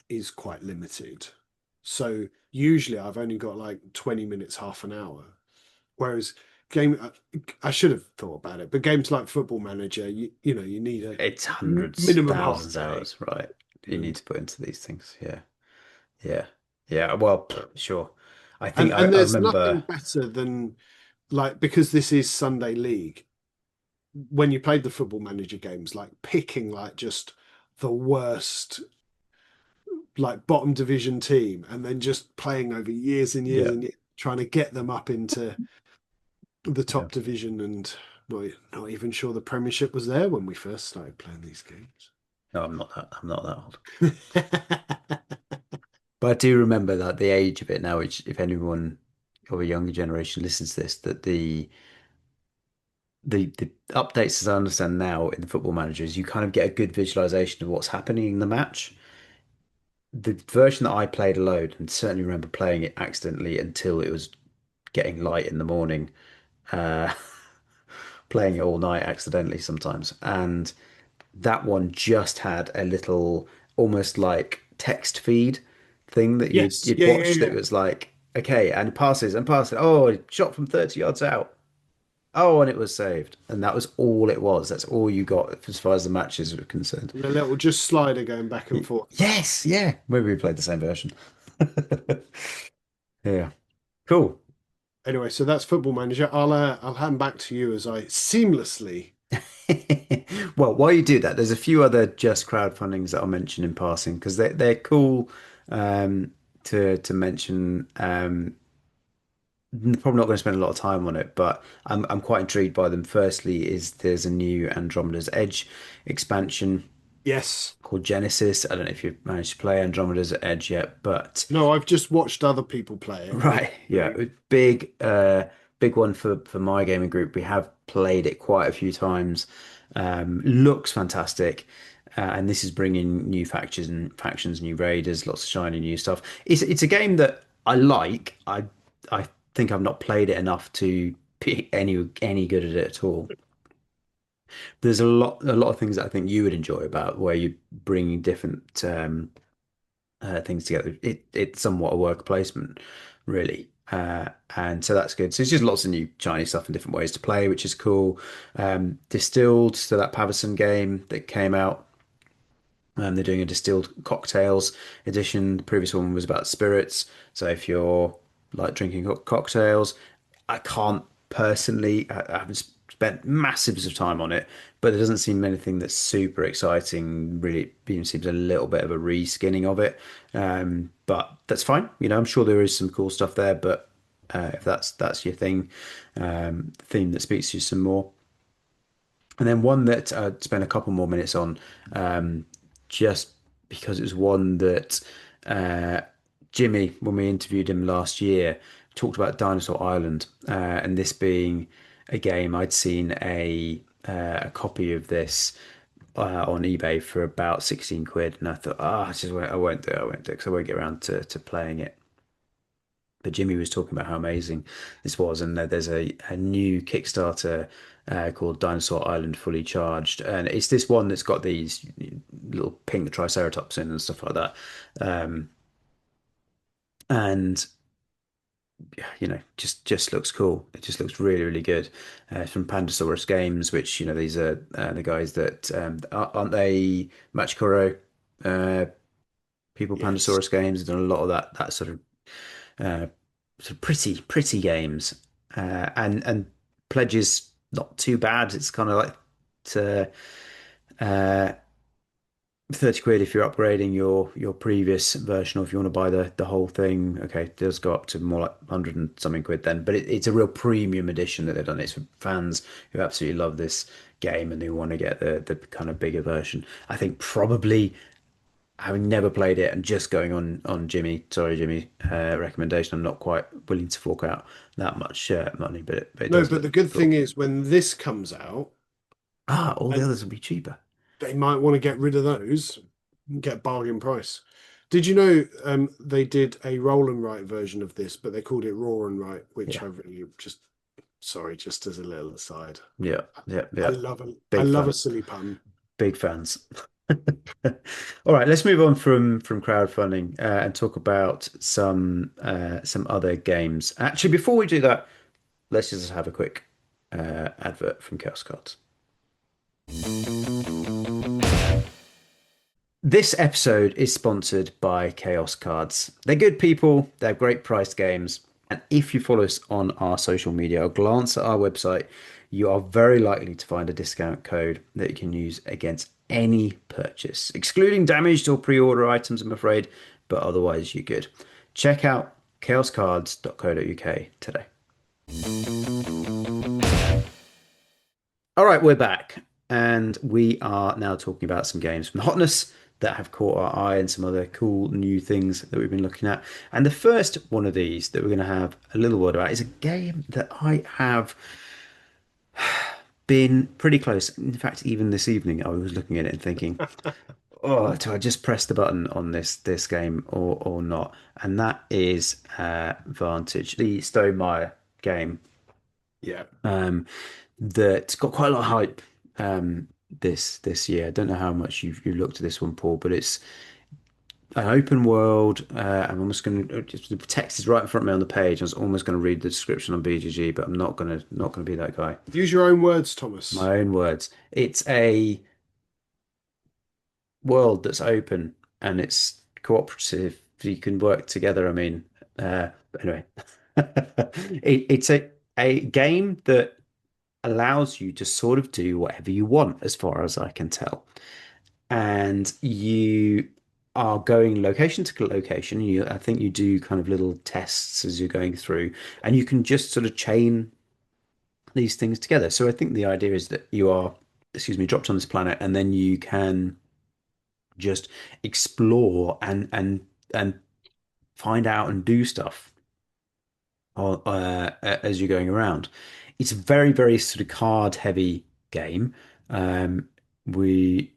is quite limited. So usually I've only got like 20 minutes, half an hour. Whereas I should have thought about it, but games like Football Manager, you know, you need a It's hundreds, minimum half thousands day. hours, right? You Um, need to put into these things. Yeah. Yeah. Yeah. Well, sure. I think and I there's nothing remember. better than like because this is Sunday League, when you played the Football Manager games, like picking like just the worst like bottom division team and then just playing over years and years Yeah. and years, trying to get them up into the Yeah. top division and not even sure the Premiership was there when we first started playing these games. No, I'm not that old. But I do remember that the age of it now, which if anyone of a younger generation listens to this, that the updates as I understand now in the football managers, you kind of get a good visualization of what's happening in the match. The version that I played alone, and certainly remember playing it accidentally until it was getting light in the morning, uh, playing it all night accidentally sometimes. And that one just had a little almost like text feed thing that Yes, you'd yeah, yeah, watch that yeah. was like, okay, and passes and passes. Oh, shot from 30 yards out. Oh, and it was saved. And that was all it was. That's all you got as far as the matches were concerned. And a little just slider going back and forth. Yes, yeah. Maybe we played the same version. Yeah. Cool. Anyway, so that's Football Manager. I'll hand back to you as I seamlessly. Well, while you do that, there's a few other just crowdfundings that I'll mention in passing because they're cool to mention. Probably not going to spend a lot of time on it, but I'm quite intrigued by them. Firstly, is there's a new Andromeda's Edge expansion Yes. called Genesis. I don't know if you've managed to play Andromeda's Edge yet, but No, I've just watched other people play it, and it's right, yeah, very big one for my gaming group. We have played it quite a few times. Looks fantastic, and this is bringing new factions, new raiders, lots of shiny new stuff. It's a game that I like. I think I've not played it enough to be any good at it at all. There's a lot of things that I think you would enjoy about where you're bringing different things together. It's somewhat a work placement, really. And so that's good. So it's just lots of new Chinese stuff and different ways to play, which is cool. Distilled, so that Pavison game that came out. They're doing a distilled cocktails edition. The previous one was about spirits. So if you're like drinking cocktails, I can't personally, I haven't spent massives of time on it, but there doesn't seem anything that's super exciting. Really, it even seems a little bit of a reskinning of it. But that's fine. You know, I'm sure there is some cool stuff there, but if that's your thing, theme that speaks to you some more. And then one that I'd spend a couple more minutes on, just because it was one that uh, Jimmy, when we interviewed him last year, talked about Dinosaur Island, and this being a game I'd seen a copy of this on eBay for about 16 quid, and I thought, I won't do it, I won't do it because I won't get around to playing it. But Jimmy was talking about how amazing this was, and there's a new Kickstarter called Dinosaur Island Fully Charged, and it's this one that's got these little pink Triceratops in and stuff like that. And just looks cool. It just looks really, really good. It's from Pandasaurus Games, which these are the guys that aren't they Machikoro people. Yes. Pandasaurus Games have done a lot of that uh, sort of pretty games, and pledges not too bad. It's kind of like to, uh, 30 quid if you're upgrading your previous version, or if you want to buy the whole thing. Okay, it does go up to more like 100 and something quid then, but it's a real premium edition that they've done. It's for fans who absolutely love this game and who want to get the kind of bigger version. I think probably having never played it and just going on Jimmy recommendation, I'm not quite willing to fork out that much money, but it No, does but look the good thing cool. is when this comes out, All the and others will be cheaper. they might want to get rid of those, and get bargain price. Did you know they did a roll and write version of this, but they called it raw and write, which Yeah, I really just sorry, just as a little aside. yeah, yeah, I yeah. love a I Big love a fan. silly pun. Big fans. All right, let's move on from crowdfunding and talk about some other games. Actually, before we do that, let's just have a quick advert from Chaos Cards. This episode is sponsored by Chaos Cards. They're good people, they're great priced games, and if you follow us on our social media or glance at our website, you are very likely to find a discount code that you can use against any purchase, excluding damaged or pre-order items, I'm afraid, but otherwise you're good. Check out chaoscards.co.uk today. All right, we're back, and we are now talking about some games from Hotness that have caught our eye and some other cool new things that we've been looking at. And the first one of these that we're going to have a little word about is a game that I have been pretty close. In fact, even this evening, I was looking at it and thinking, "Oh, do I just press the button on this game or not?" And that is Vantage, the Stonemaier game Yeah. um, that got quite a lot of hype this year. I don't know how much you've looked at this one, Paul, but it's an open world. I'm almost going to the text is right in front of me on the page. I was almost going to read the description on BGG, but I'm not gonna be that guy. Use your own words, Thomas. My own words. It's a world that's open and it's cooperative. You can work together. I mean, anyway, it's a game that allows you to sort of do whatever you want, as far as I can tell. And you are going location to location. I think you do kind of little tests as you're going through, and you can just sort of chain these things together. So I think the idea is that you are, excuse me, dropped on this planet, and then you can just explore and find out and do stuff as you're going around. It's a very, very sort of card heavy game. We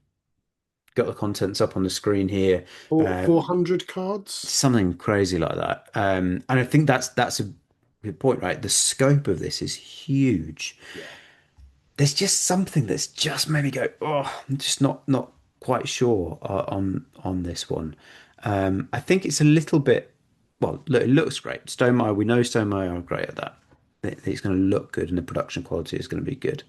got the contents up on the screen here. Or Uh, 400 cards. Something crazy like that. And I think that's a good point, right? The scope of this is huge. Yeah. There's just something that's just made me go, oh, I'm just not quite sure on this one. I think it's a little bit, well, look, it looks great. Stonemaier, we know Stonemaier are great at that. It's going to look good and the production quality is going to be good.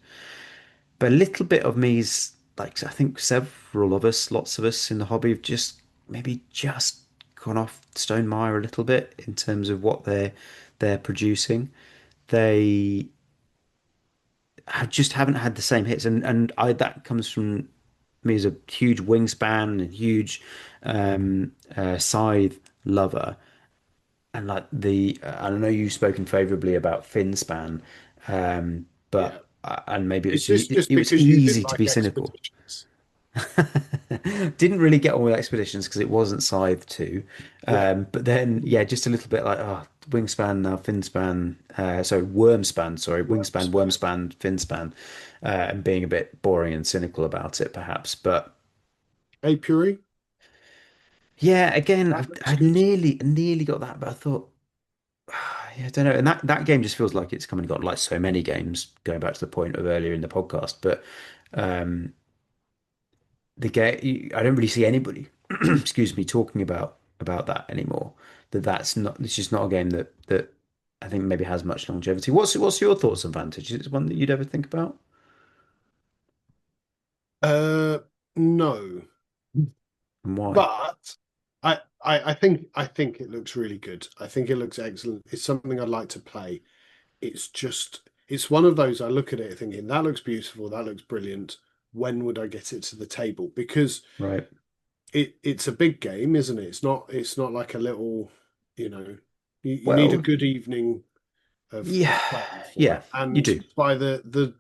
But a little bit of me is like, I think several of us, lots of us in the hobby have just maybe just gone off Stonemaier a little bit in terms of what they're producing. They I just haven't had the same hits, and I that comes from me as a huge Wingspan and huge Scythe lover, and like I know you've spoken favorably about Finspan, Yeah. but and maybe Is this just it was because you didn't easy to like be cynical. expeditions? Didn't really get on with Expeditions because it wasn't Scythe 2. Yeah. But then, yeah, just a little bit like, oh, Wingspan, now Finspan, sorry, Wormspan, sorry, Wingspan, Wormspan. Wormspan, Finspan, and being a bit boring and cynical about it, perhaps. But Apiary. yeah, again, That looks I good. nearly got that, but I thought, yeah, I don't know. And that game just feels like it's come and gone, like so many games, going back to the point of earlier in the podcast. But um, the game, I don't really see anybody, excuse me, talking about that anymore. That's not. It's just not a game that I think maybe has much longevity. What's your thoughts on Vantage? Is it one that you'd ever think about? Uh, no, And why? but I think it looks really good. I think it looks excellent. It's something I'd like to play. It's just it's one of those I look at it thinking that looks beautiful, that looks brilliant. When would I get it to the table? Because Right. it's a big game, isn't it? It's not like a little, you know, you need a Well, good evening yeah, of playing for yeah, it. you And do. by the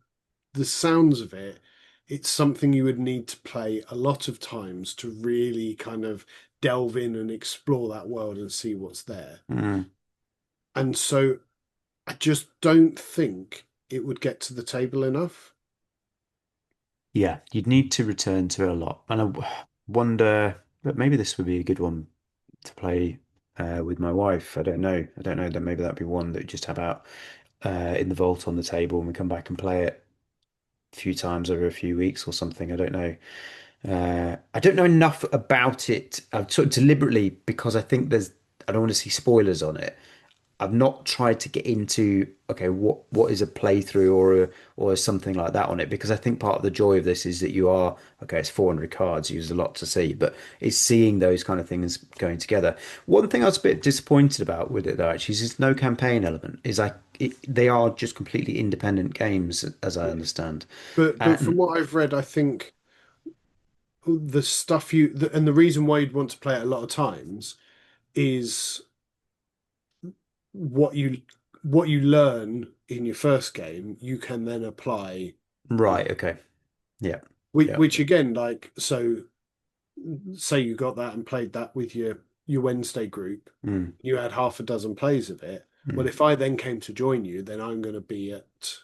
sounds of it, it's something you would need to play a lot of times to really kind of delve in and explore that world and see what's there. Mm. And so I just don't think it would get to the table enough. Yeah, you'd need to return to it a lot. And wonder, but maybe this would be a good one to play with my wife. I don't know. I don't know. Then maybe that'd be one that we just have out in the vault on the table and we come back and play it a few times over a few weeks or something. I don't know. I don't know enough about it. I've sort of deliberately because I think I don't want to see spoilers on it. I've not tried to get into okay, what is a playthrough or something like that on it because I think part of the joy of this is that you are okay, it's 400 cards, there's a lot to see, but it's seeing those kind of things going together. One thing I was a bit disappointed about with it though, actually, is there's no campaign element. Is they are just completely independent games, as I Yeah. understand. But from And what I've read, I think the stuff and the reason why you'd want to play it a lot of times is what you what you learn in your first game, you can then apply, you right, know, okay, yeah, yeah, which again, like, so say you got that and played that with your Wednesday group, mm, you had half a dozen plays of it. Well, mm. if I then came to join you, then I'm going to be at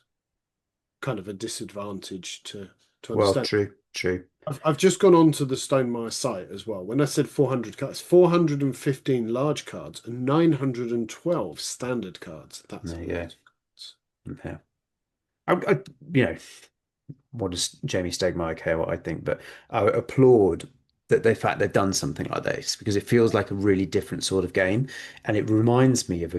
kind of a disadvantage to Well, understand. true, true. I've just gone on to the Stonemaier site as well. When I said 400 cards, 415 large cards and 912 standard cards. That's a There you go. lot. Yeah. I you know, what does Jamie Stegmaier care what I think? But I applaud that the fact they've done something like this because it feels like a really different sort of game, and it reminds me of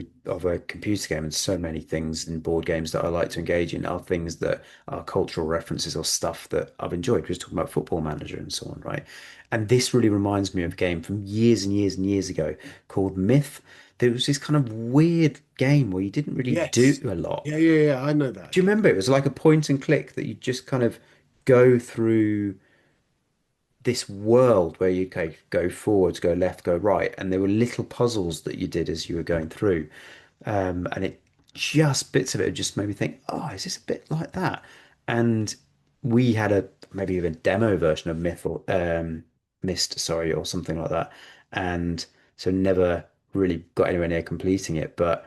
a computer game. And so many things in board games that I like to engage in are things that are cultural references or stuff that I've enjoyed. We're just talking about Football Manager and so on, right? And this really reminds me of a game from years and years and years ago called Myth. There was this kind of weird game where you didn't really do Yes. a lot. Yeah. I know that. Do you remember? It was like a point and click that you just kind of go through this world where you go forwards, go left, go right, and there were little puzzles that you did as you were going through. And it just bits of it just made me think, oh, is this a bit like that? And we had a maybe even demo version of Mist, sorry, or something like that. And so never really got anywhere near completing it, but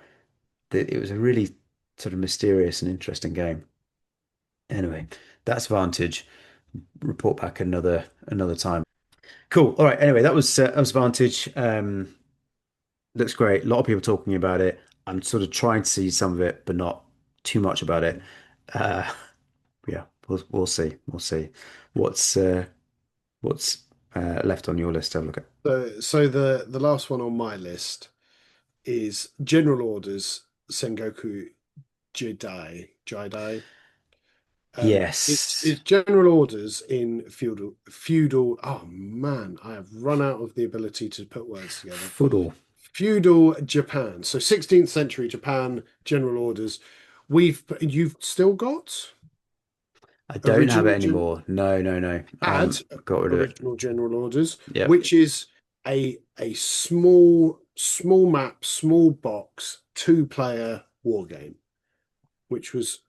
it was a really sort of mysterious and interesting game. Anyway, that's Vantage. Report back another time. Cool. All right. Anyway, that was Vantage. Looks great. A lot of people talking about it. I'm sort of trying to see some of it, but not too much about it. Uh, yeah, we'll see. We'll see. What's uh, what's left on your list to have a look at? So the last one on my list is General Orders Sengoku Jidai. It's Yes, general orders in feudal. Oh man, I have run out of the ability to put words together. Foodle. Feudal Japan. So 16th century Japan, general orders. You've still got I don't have it original gen anymore. No, no, no. had I got rid of it. original general orders, Yep. which is a small map, small box, two-player war game, which was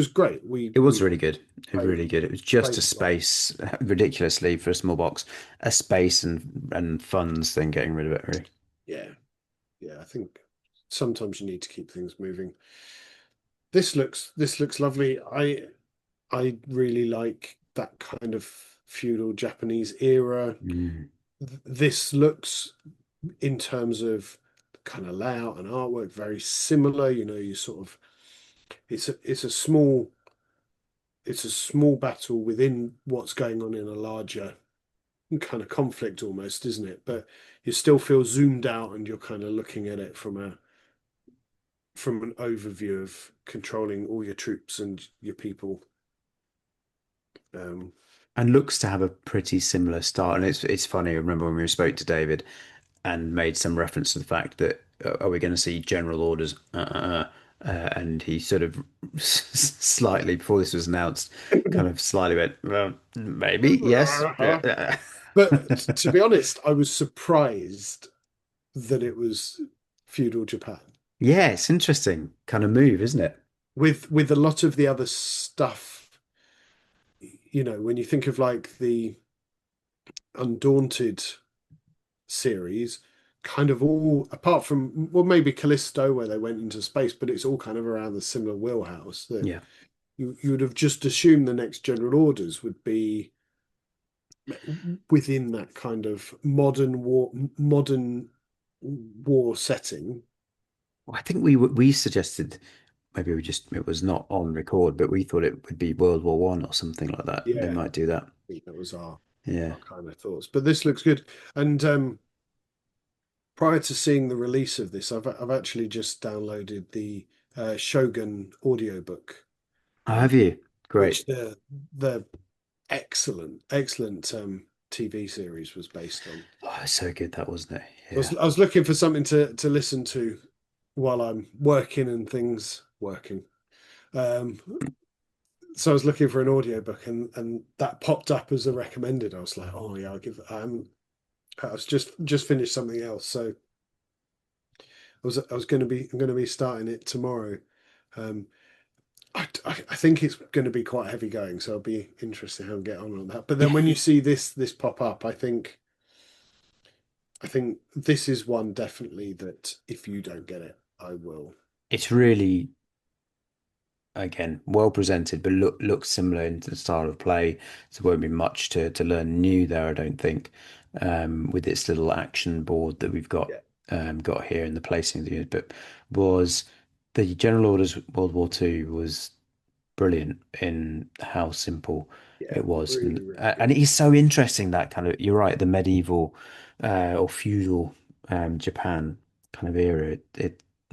great. It was We really good. It was played really good. It was just played a a lot. space, ridiculously for a small box, a space and funds, then getting rid of it, really. Yeah, yeah. I think sometimes you need to keep things moving. This looks lovely. I really like that kind of feudal Japanese era. Mm. This looks, in terms of kind of layout and artwork, very similar. You sort of it's a small battle within what's going on in a larger kind of conflict almost, isn't it? But you still feel zoomed out and you're kind of looking at it from from an overview of controlling all your troops and your people. Um, And looks to have a pretty similar start. And it's funny. I remember when we spoke to David and made some reference to the fact that are we going to see general orders? And he sort of slightly before this was announced, kind of slightly went, well, maybe yes. but to be honest, I was surprised that it was feudal Japan. Yeah, it's interesting kind of move, isn't it? With a lot of the other stuff, when you think of like the Undaunted series, kind of all apart from, well, maybe Callisto where they went into space, but it's all kind of around the similar wheelhouse that Yeah. you would have just assumed the next General Orders would be within that kind of modern war setting. Well, I think we suggested maybe we just it was not on record, but we thought it would be World War One or something like that. They Yeah, might do that. I think that was our Yeah. our kind of thoughts. But this looks good. And prior to seeing the release of this, I've actually just downloaded the Shogun audiobook, Oh, have um, you? which Great. the excellent TV series was based on. Oh, it's so good that wasn't it? I was Yeah. I was looking for something to listen to while I'm working and things working. Um, so I was looking for an audiobook and that popped up as a recommended. I was like, oh yeah, I'll give I was just finished something else. So I was I'm going to be starting it tomorrow. Um, I think it's going to be quite heavy going, so I'll be interested how to get on that. But then Yeah. when you see this pop up, I think this is one definitely that if you don't get it, I will. It's really again well presented, but looks similar in the style of play. So there won't be much to learn new there, I don't think. With its little action board that we've Yeah, got here in the placing of the unit, but was the General Orders World War Two was brilliant in how simple yeah, it was, really, really and good. it is so interesting that kind of you're right, the medieval or feudal Japan kind of era.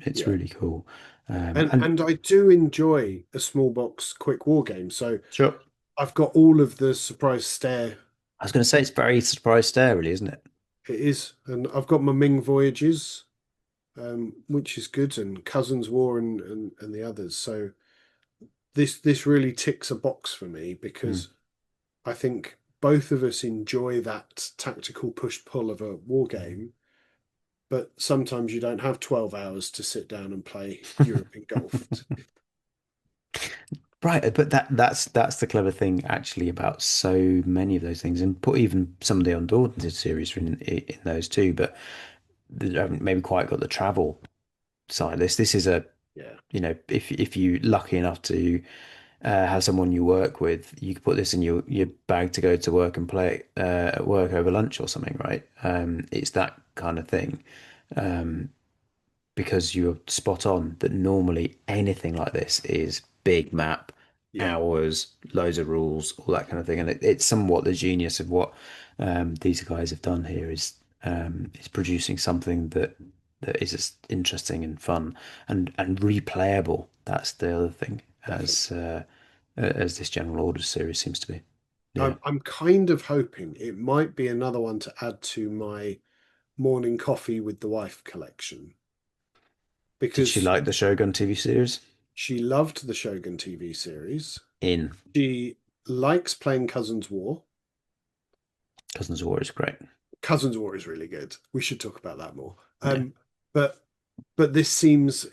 It's Yeah, really cool. and And and I do enjoy a small box quick war game. So sure, I've got all of the surprise stare. I was going to say it's very surprise stare, really, isn't it? It is, and I've got my Ming Voyages, which is good, and Cousins War and the others. So this really ticks a box for me Hmm. because I think both of us enjoy that tactical push pull of a war game, but sometimes you don't have 12 hours to sit down and play European golf. Right, but that's the clever thing actually about so many of those things, and put even some of the Undaunted series in those too. But they haven't maybe quite got the travel side of this. This is a Yeah, if you lucky enough to have someone you work with, you could put this in your bag to go to work and play it at work over lunch or something, right? It's that kind of thing. Because you're spot on that normally anything like this is big map, yeah, hours, loads of rules, all that kind of thing. And it's somewhat the genius of what these guys have done here is producing something that is just interesting and fun and replayable. That's the other thing definitely. as this General Orders series seems to be. Yeah. I'm kind of hoping it might be another one to add to my morning coffee with the wife collection Did she because like the Shogun TV series? she loved the Shogun TV series. In She likes playing Cousins War. Cousins of War is great. Cousins War is really good. We should talk about that more. Yeah. But this seems,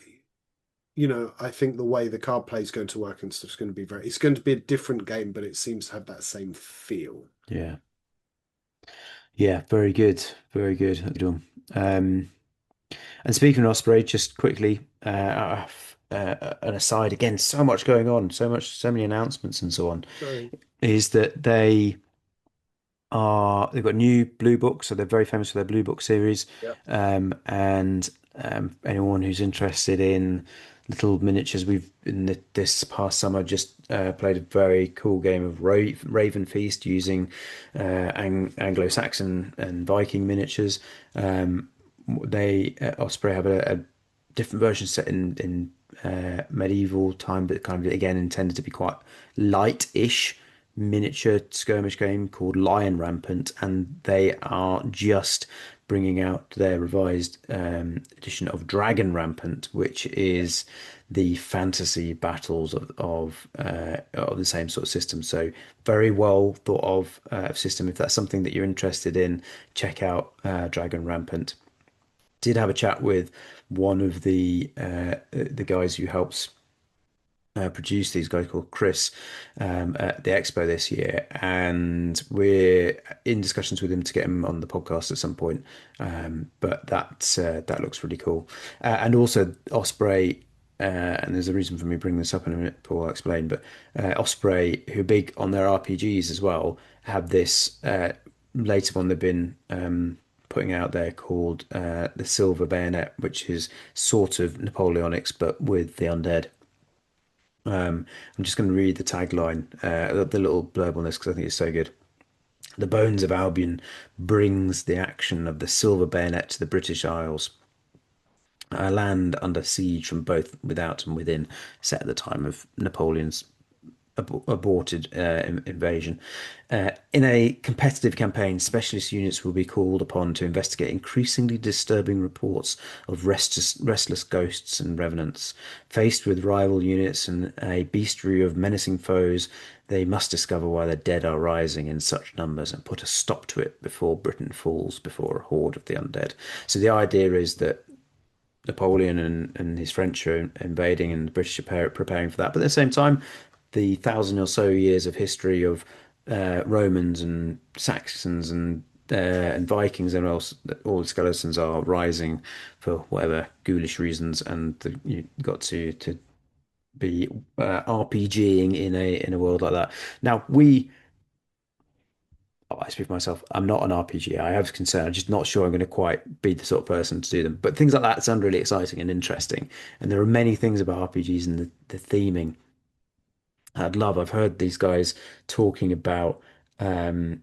I think the way the card play is going to work and stuff is going to be it's going to be a different game, but it seems to have that same feel. Yeah. Yeah, very good. Very good. Good one. And speaking of Osprey, just quickly, an aside again, so much going on, so many announcements and so on, Sorry. is that they've got new blue books, so they're very famous for their blue book series. Yeah. And anyone who's interested in little miniatures, we've in this past summer just played a very cool game of Raven Feast using Anglo-Saxon and Viking miniatures. They Osprey have a different version set in medieval time, but kind of again intended to be quite light-ish miniature skirmish game called Lion Rampant, and they are just bringing out their revised edition of Dragon Rampant, which is the fantasy battles of the same sort of system. So very well thought of system. If that's something that you're interested in, check out Dragon Rampant. Did have a chat with one of the guys who helps produce these guys called Chris at the expo this year, and we're in discussions with him to get him on the podcast at some point. But that looks really cool, and also Osprey. And there's a reason for me bringing this up in a minute, Paul. I'll explain. But Osprey, who are big on their RPGs as well, have this later one they've been putting out there called the Silver Bayonet, which is sort of Napoleonics but with the undead. I'm just going to read the tagline, the little blurb on this because I think it's so good. The bones of Albion brings the action of the silver bayonet to the British Isles, a land under siege from both without and within, set at the time of Napoleon's aborted invasion. In a competitive campaign, specialist units will be called upon to investigate increasingly disturbing reports of restless ghosts and revenants. Faced with rival units and a bestiary of menacing foes, they must discover why the dead are rising in such numbers and put a stop to it before Britain falls before a horde of the undead. So the idea is that Napoleon and his French are invading, and the British are preparing for that. But at the same time, the thousand or so years of history of Romans and Saxons and Vikings and else, all the skeletons are rising for whatever ghoulish reasons, and you got to be RPGing in a world like that. Now I speak for myself. I'm not an RPG. I have concern. I'm just not sure I'm going to quite be the sort of person to do them. But things like that sound really exciting and interesting. And there are many things about RPGs and the theming I'd love. I've heard these guys talking about um,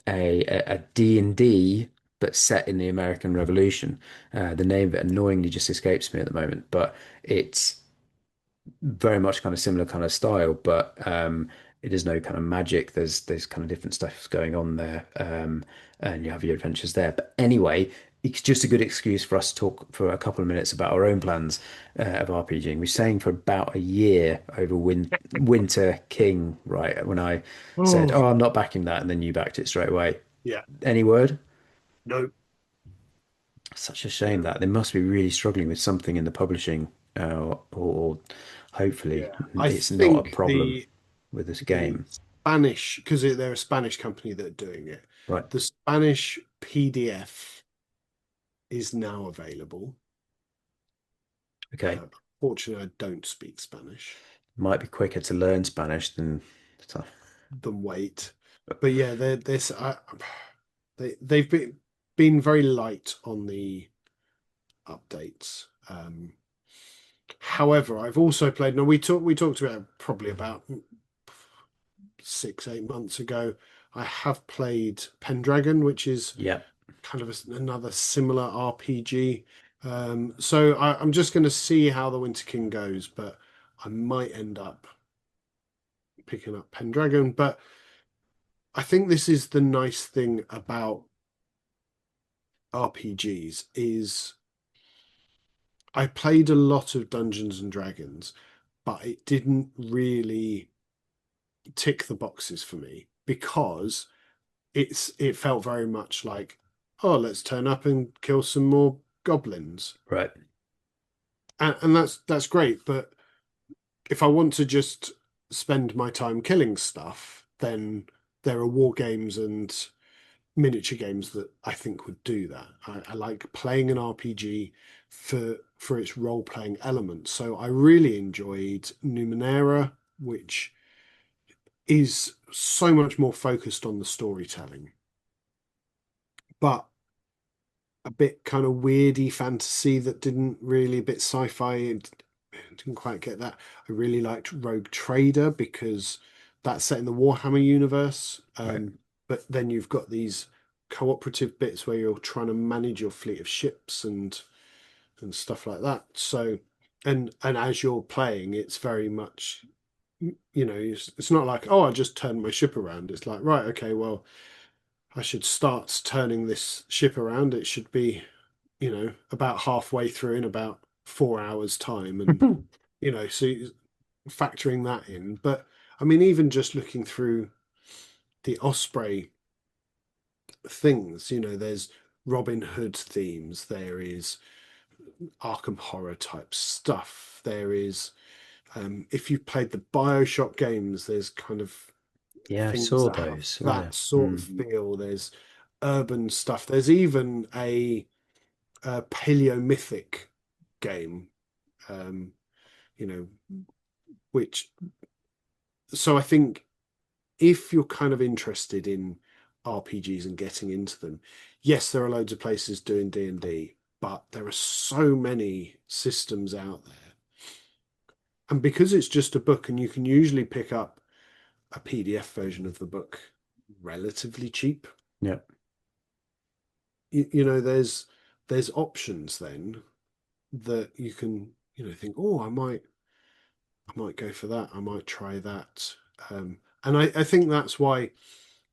a D&D, but set in the American Revolution. The name of it annoyingly just escapes me at the moment, but it's very much kind of similar kind of style, but it is no kind of magic. There's kind of different stuff going on there, and you have your adventures there. But anyway, it's just a good excuse for us to talk for a couple of minutes about our own plans of RPGing. We're saying for about a year over Winter King, right? When I said, Oh, "Oh, I'm not backing that," and then you backed it straight away. yeah. Any word? No, Such a shame no. that they must be really struggling with something in the publishing, or hopefully Yeah. I it's not a think problem with this the game, Spanish, because they're a Spanish company that are doing it. right? The Spanish PDF is now available. Okay, Fortunately, I don't speak Spanish. might be quicker to learn Spanish than so- Than wait. But yeah, they're this they've been very light on the updates. However, I've also played. Now we talked about probably about 6, 8 months ago. I have played Pendragon, which is Yeah, kind of another similar RPG. So I'm just going to see how the Winter King goes, but I might end up picking up Pendragon. But I think this is the nice thing about RPGs is I played a lot of Dungeons and Dragons, but it didn't really tick the boxes for me because it felt very much like, oh, let's turn up and kill some more goblins. right, And that's great, but if I want to just spend my time killing stuff, then there are war games and miniature games that I think would do that. I like playing an RPG for its role playing element. So I really enjoyed Numenera, which is so much more focused on the storytelling, but a bit kind of weirdy fantasy that didn't really a bit sci-fi. Didn't quite get that. I really liked Rogue Trader because that's set in the Warhammer universe. right. But then you've got these cooperative bits where you're trying to manage your fleet of ships and and stuff like that. So, and as you're playing, it's very much, it's not like, oh, I just turned my ship around. It's like, right, okay, well, I should start turning this ship around. It should be, about halfway through in about 4 hours time, and so factoring that in. But I mean, even just looking through the Osprey things, there's Robin Hood themes, there is Arkham Horror type stuff, there is, if you've played the BioShock games, there's kind of Yeah, I things saw that have those. Oh yeah. that sort of Mm. feel. There's urban stuff. There's even a paleomythic game, um, you know, which, so I think if you're kind of interested in RPGs and getting into them, yes, there are loads of places doing D&D, but there are so many systems out there. And because it's just a book and you can usually pick up a PDF version of the book relatively cheap, Yeah. there's options then that you can, think, oh, I might go for that. I might try that. And I think that's why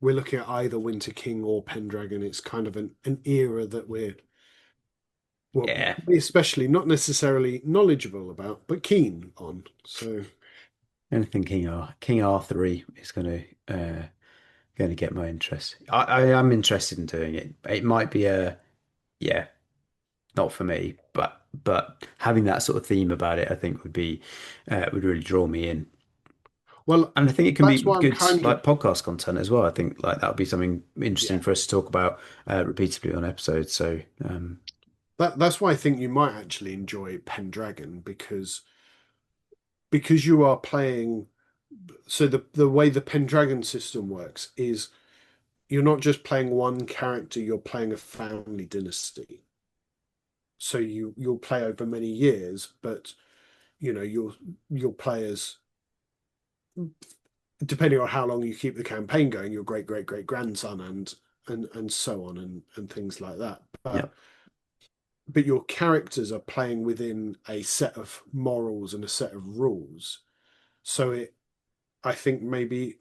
we're looking at either Winter King or Pendragon. It's kind of an era that we're, well, Yeah. especially not necessarily knowledgeable about, but keen on. So Anything King Arthur is going to get my interest. I am interested in doing it. It might be a yeah, not for me, but having that sort of theme about it, I think would really draw me in. well, And I think it can be that's why I'm good kind of, like podcast content as well. I think like that would be something interesting yeah. for us to talk about repeatedly on episodes. So That's why I think you might actually enjoy Pendragon because you are playing. So the way the Pendragon system works is you're not just playing one character, you're playing a family dynasty. So you'll play over many years, but your players, depending on how long you keep the campaign going, your great great great grandson and so on and things like that. yeah. But your characters are playing within a set of morals and a set of rules. So I think maybe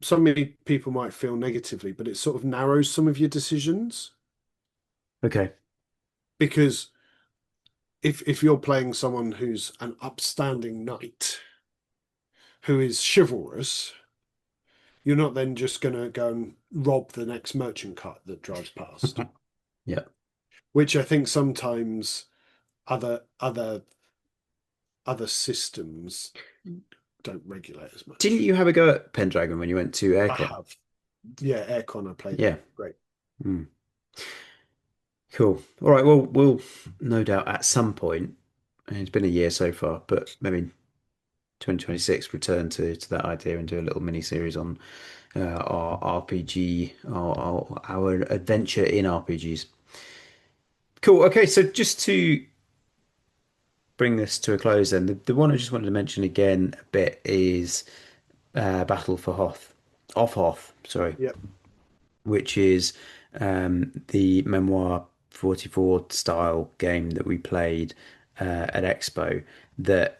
some many people might feel negatively, but it sort of narrows some of your decisions Okay. because if you're playing someone who's an upstanding knight who is chivalrous, you're not then just going to go and rob the next merchant cart that drives past, Yeah. which I think sometimes other other other systems don't regulate as Didn't much. you have a go at Pendragon when you went to I Aircon? have, yeah, aircon. I played Yeah. that. Great. Mm. Cool. All right. Well, we'll no doubt at some point, and it's been a year so far, but maybe 2026 return to that idea and do a little mini series on our RPG, our adventure in RPGs. Cool. Okay. So just to bring this to a close, then the one I just wanted to mention again a bit is Battle for Hoth, of Hoth. Sorry, Yep. which is the Memoir 44 style game that we played at Expo. That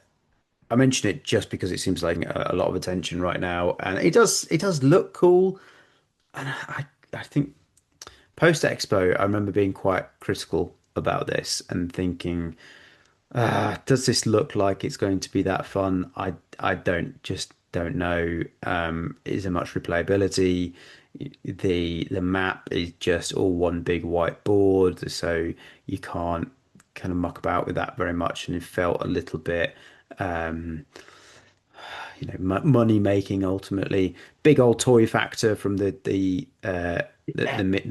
I mention it just because it seems like a lot of attention right now, and it does look cool. And I think post Expo, I remember being quite critical about this and thinking, does this look like it's going to be that fun? I don't know. Is there much replayability? The map is just all one big whiteboard, so you can't kind of muck about with that very much, and it felt a little bit money making ultimately. Big old toy factor from Yeah. the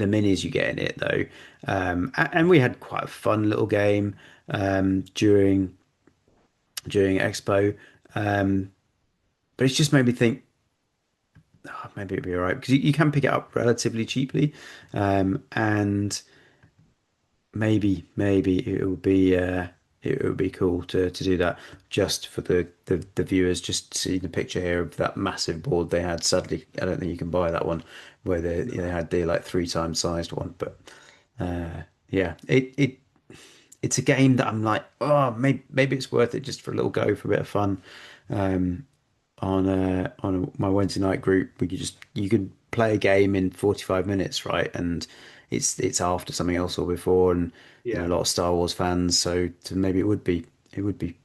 minis you get in it though, and we had quite a fun little game during Expo, um, but it's just made me think. Oh, maybe it'd be all right because you can pick it up relatively cheaply, and maybe it would be cool to do that just for the viewers just to see the picture here of that massive board they had. Sadly, I don't think you can buy that one where they No. had the like 3 times sized one, but yeah, it it's a game that I'm like, oh, maybe it's worth it just for a little go for a bit of fun. On my Wednesday night group, we could just you could play a game in 45 minutes, right? And it's after something else or before, and a Yeah. lot of Star Wars fans, so maybe it would be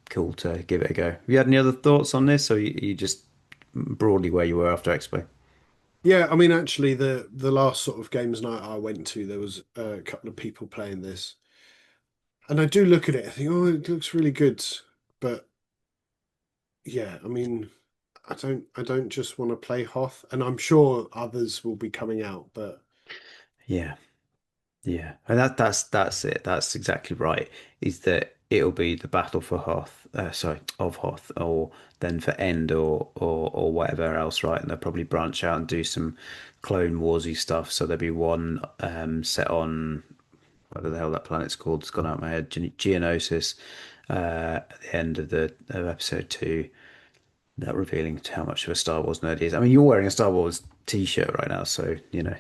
cool to give it a go. Have you had any other thoughts on this, or you just broadly where you were after Expo? Yeah, I mean, actually, the last sort of games night I went to, there was a couple of people playing this, and I do look at it, I think, oh, it looks really good, but yeah, I mean, I don't just want to play Hoth, and I'm sure others will be coming out, but Yeah. Yeah, and that's it. That's exactly right. Is that it'll be the battle for Hoth, sorry, of Hoth, or then for End or whatever else, right? And they'll probably branch out and do some Clone Warsy stuff. So there'll be one set on whatever the hell that planet's called. It's gone out of my head. Geonosis. At the end of episode 2, that revealing how much of a Star Wars nerd he is. I mean, you're wearing a Star Wars t-shirt right now, so you know.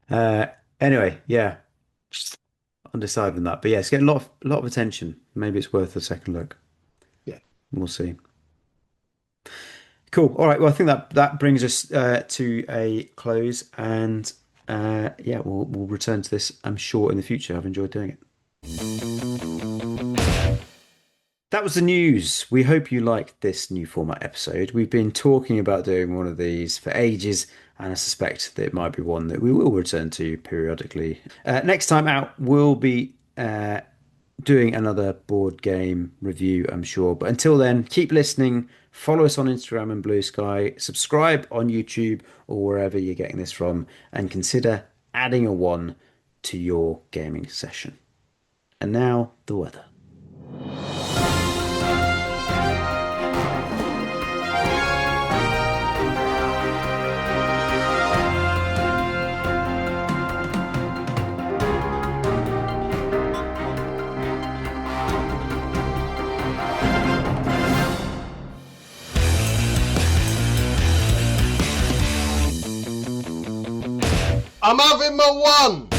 Uh, anyway, yeah, undecided on that, but yeah, it's getting a lot of attention. Maybe it's worth a second look. yeah, We'll see. Cool. All right. Well, I think that brings us to a close, and yeah, we'll return to this, I'm sure, in the future. I've enjoyed doing it. That was the news. We hope you liked this new format episode. We've been talking about doing one of these for ages, and I suspect that it might be one that we will return to periodically. Next time out, we'll be doing another board game review, I'm sure. But until then, keep listening. Follow us on Instagram and Blue Sky. Subscribe on YouTube or wherever you're getting this from, and consider adding a one to your gaming session. And now, the weather. I'm having my one.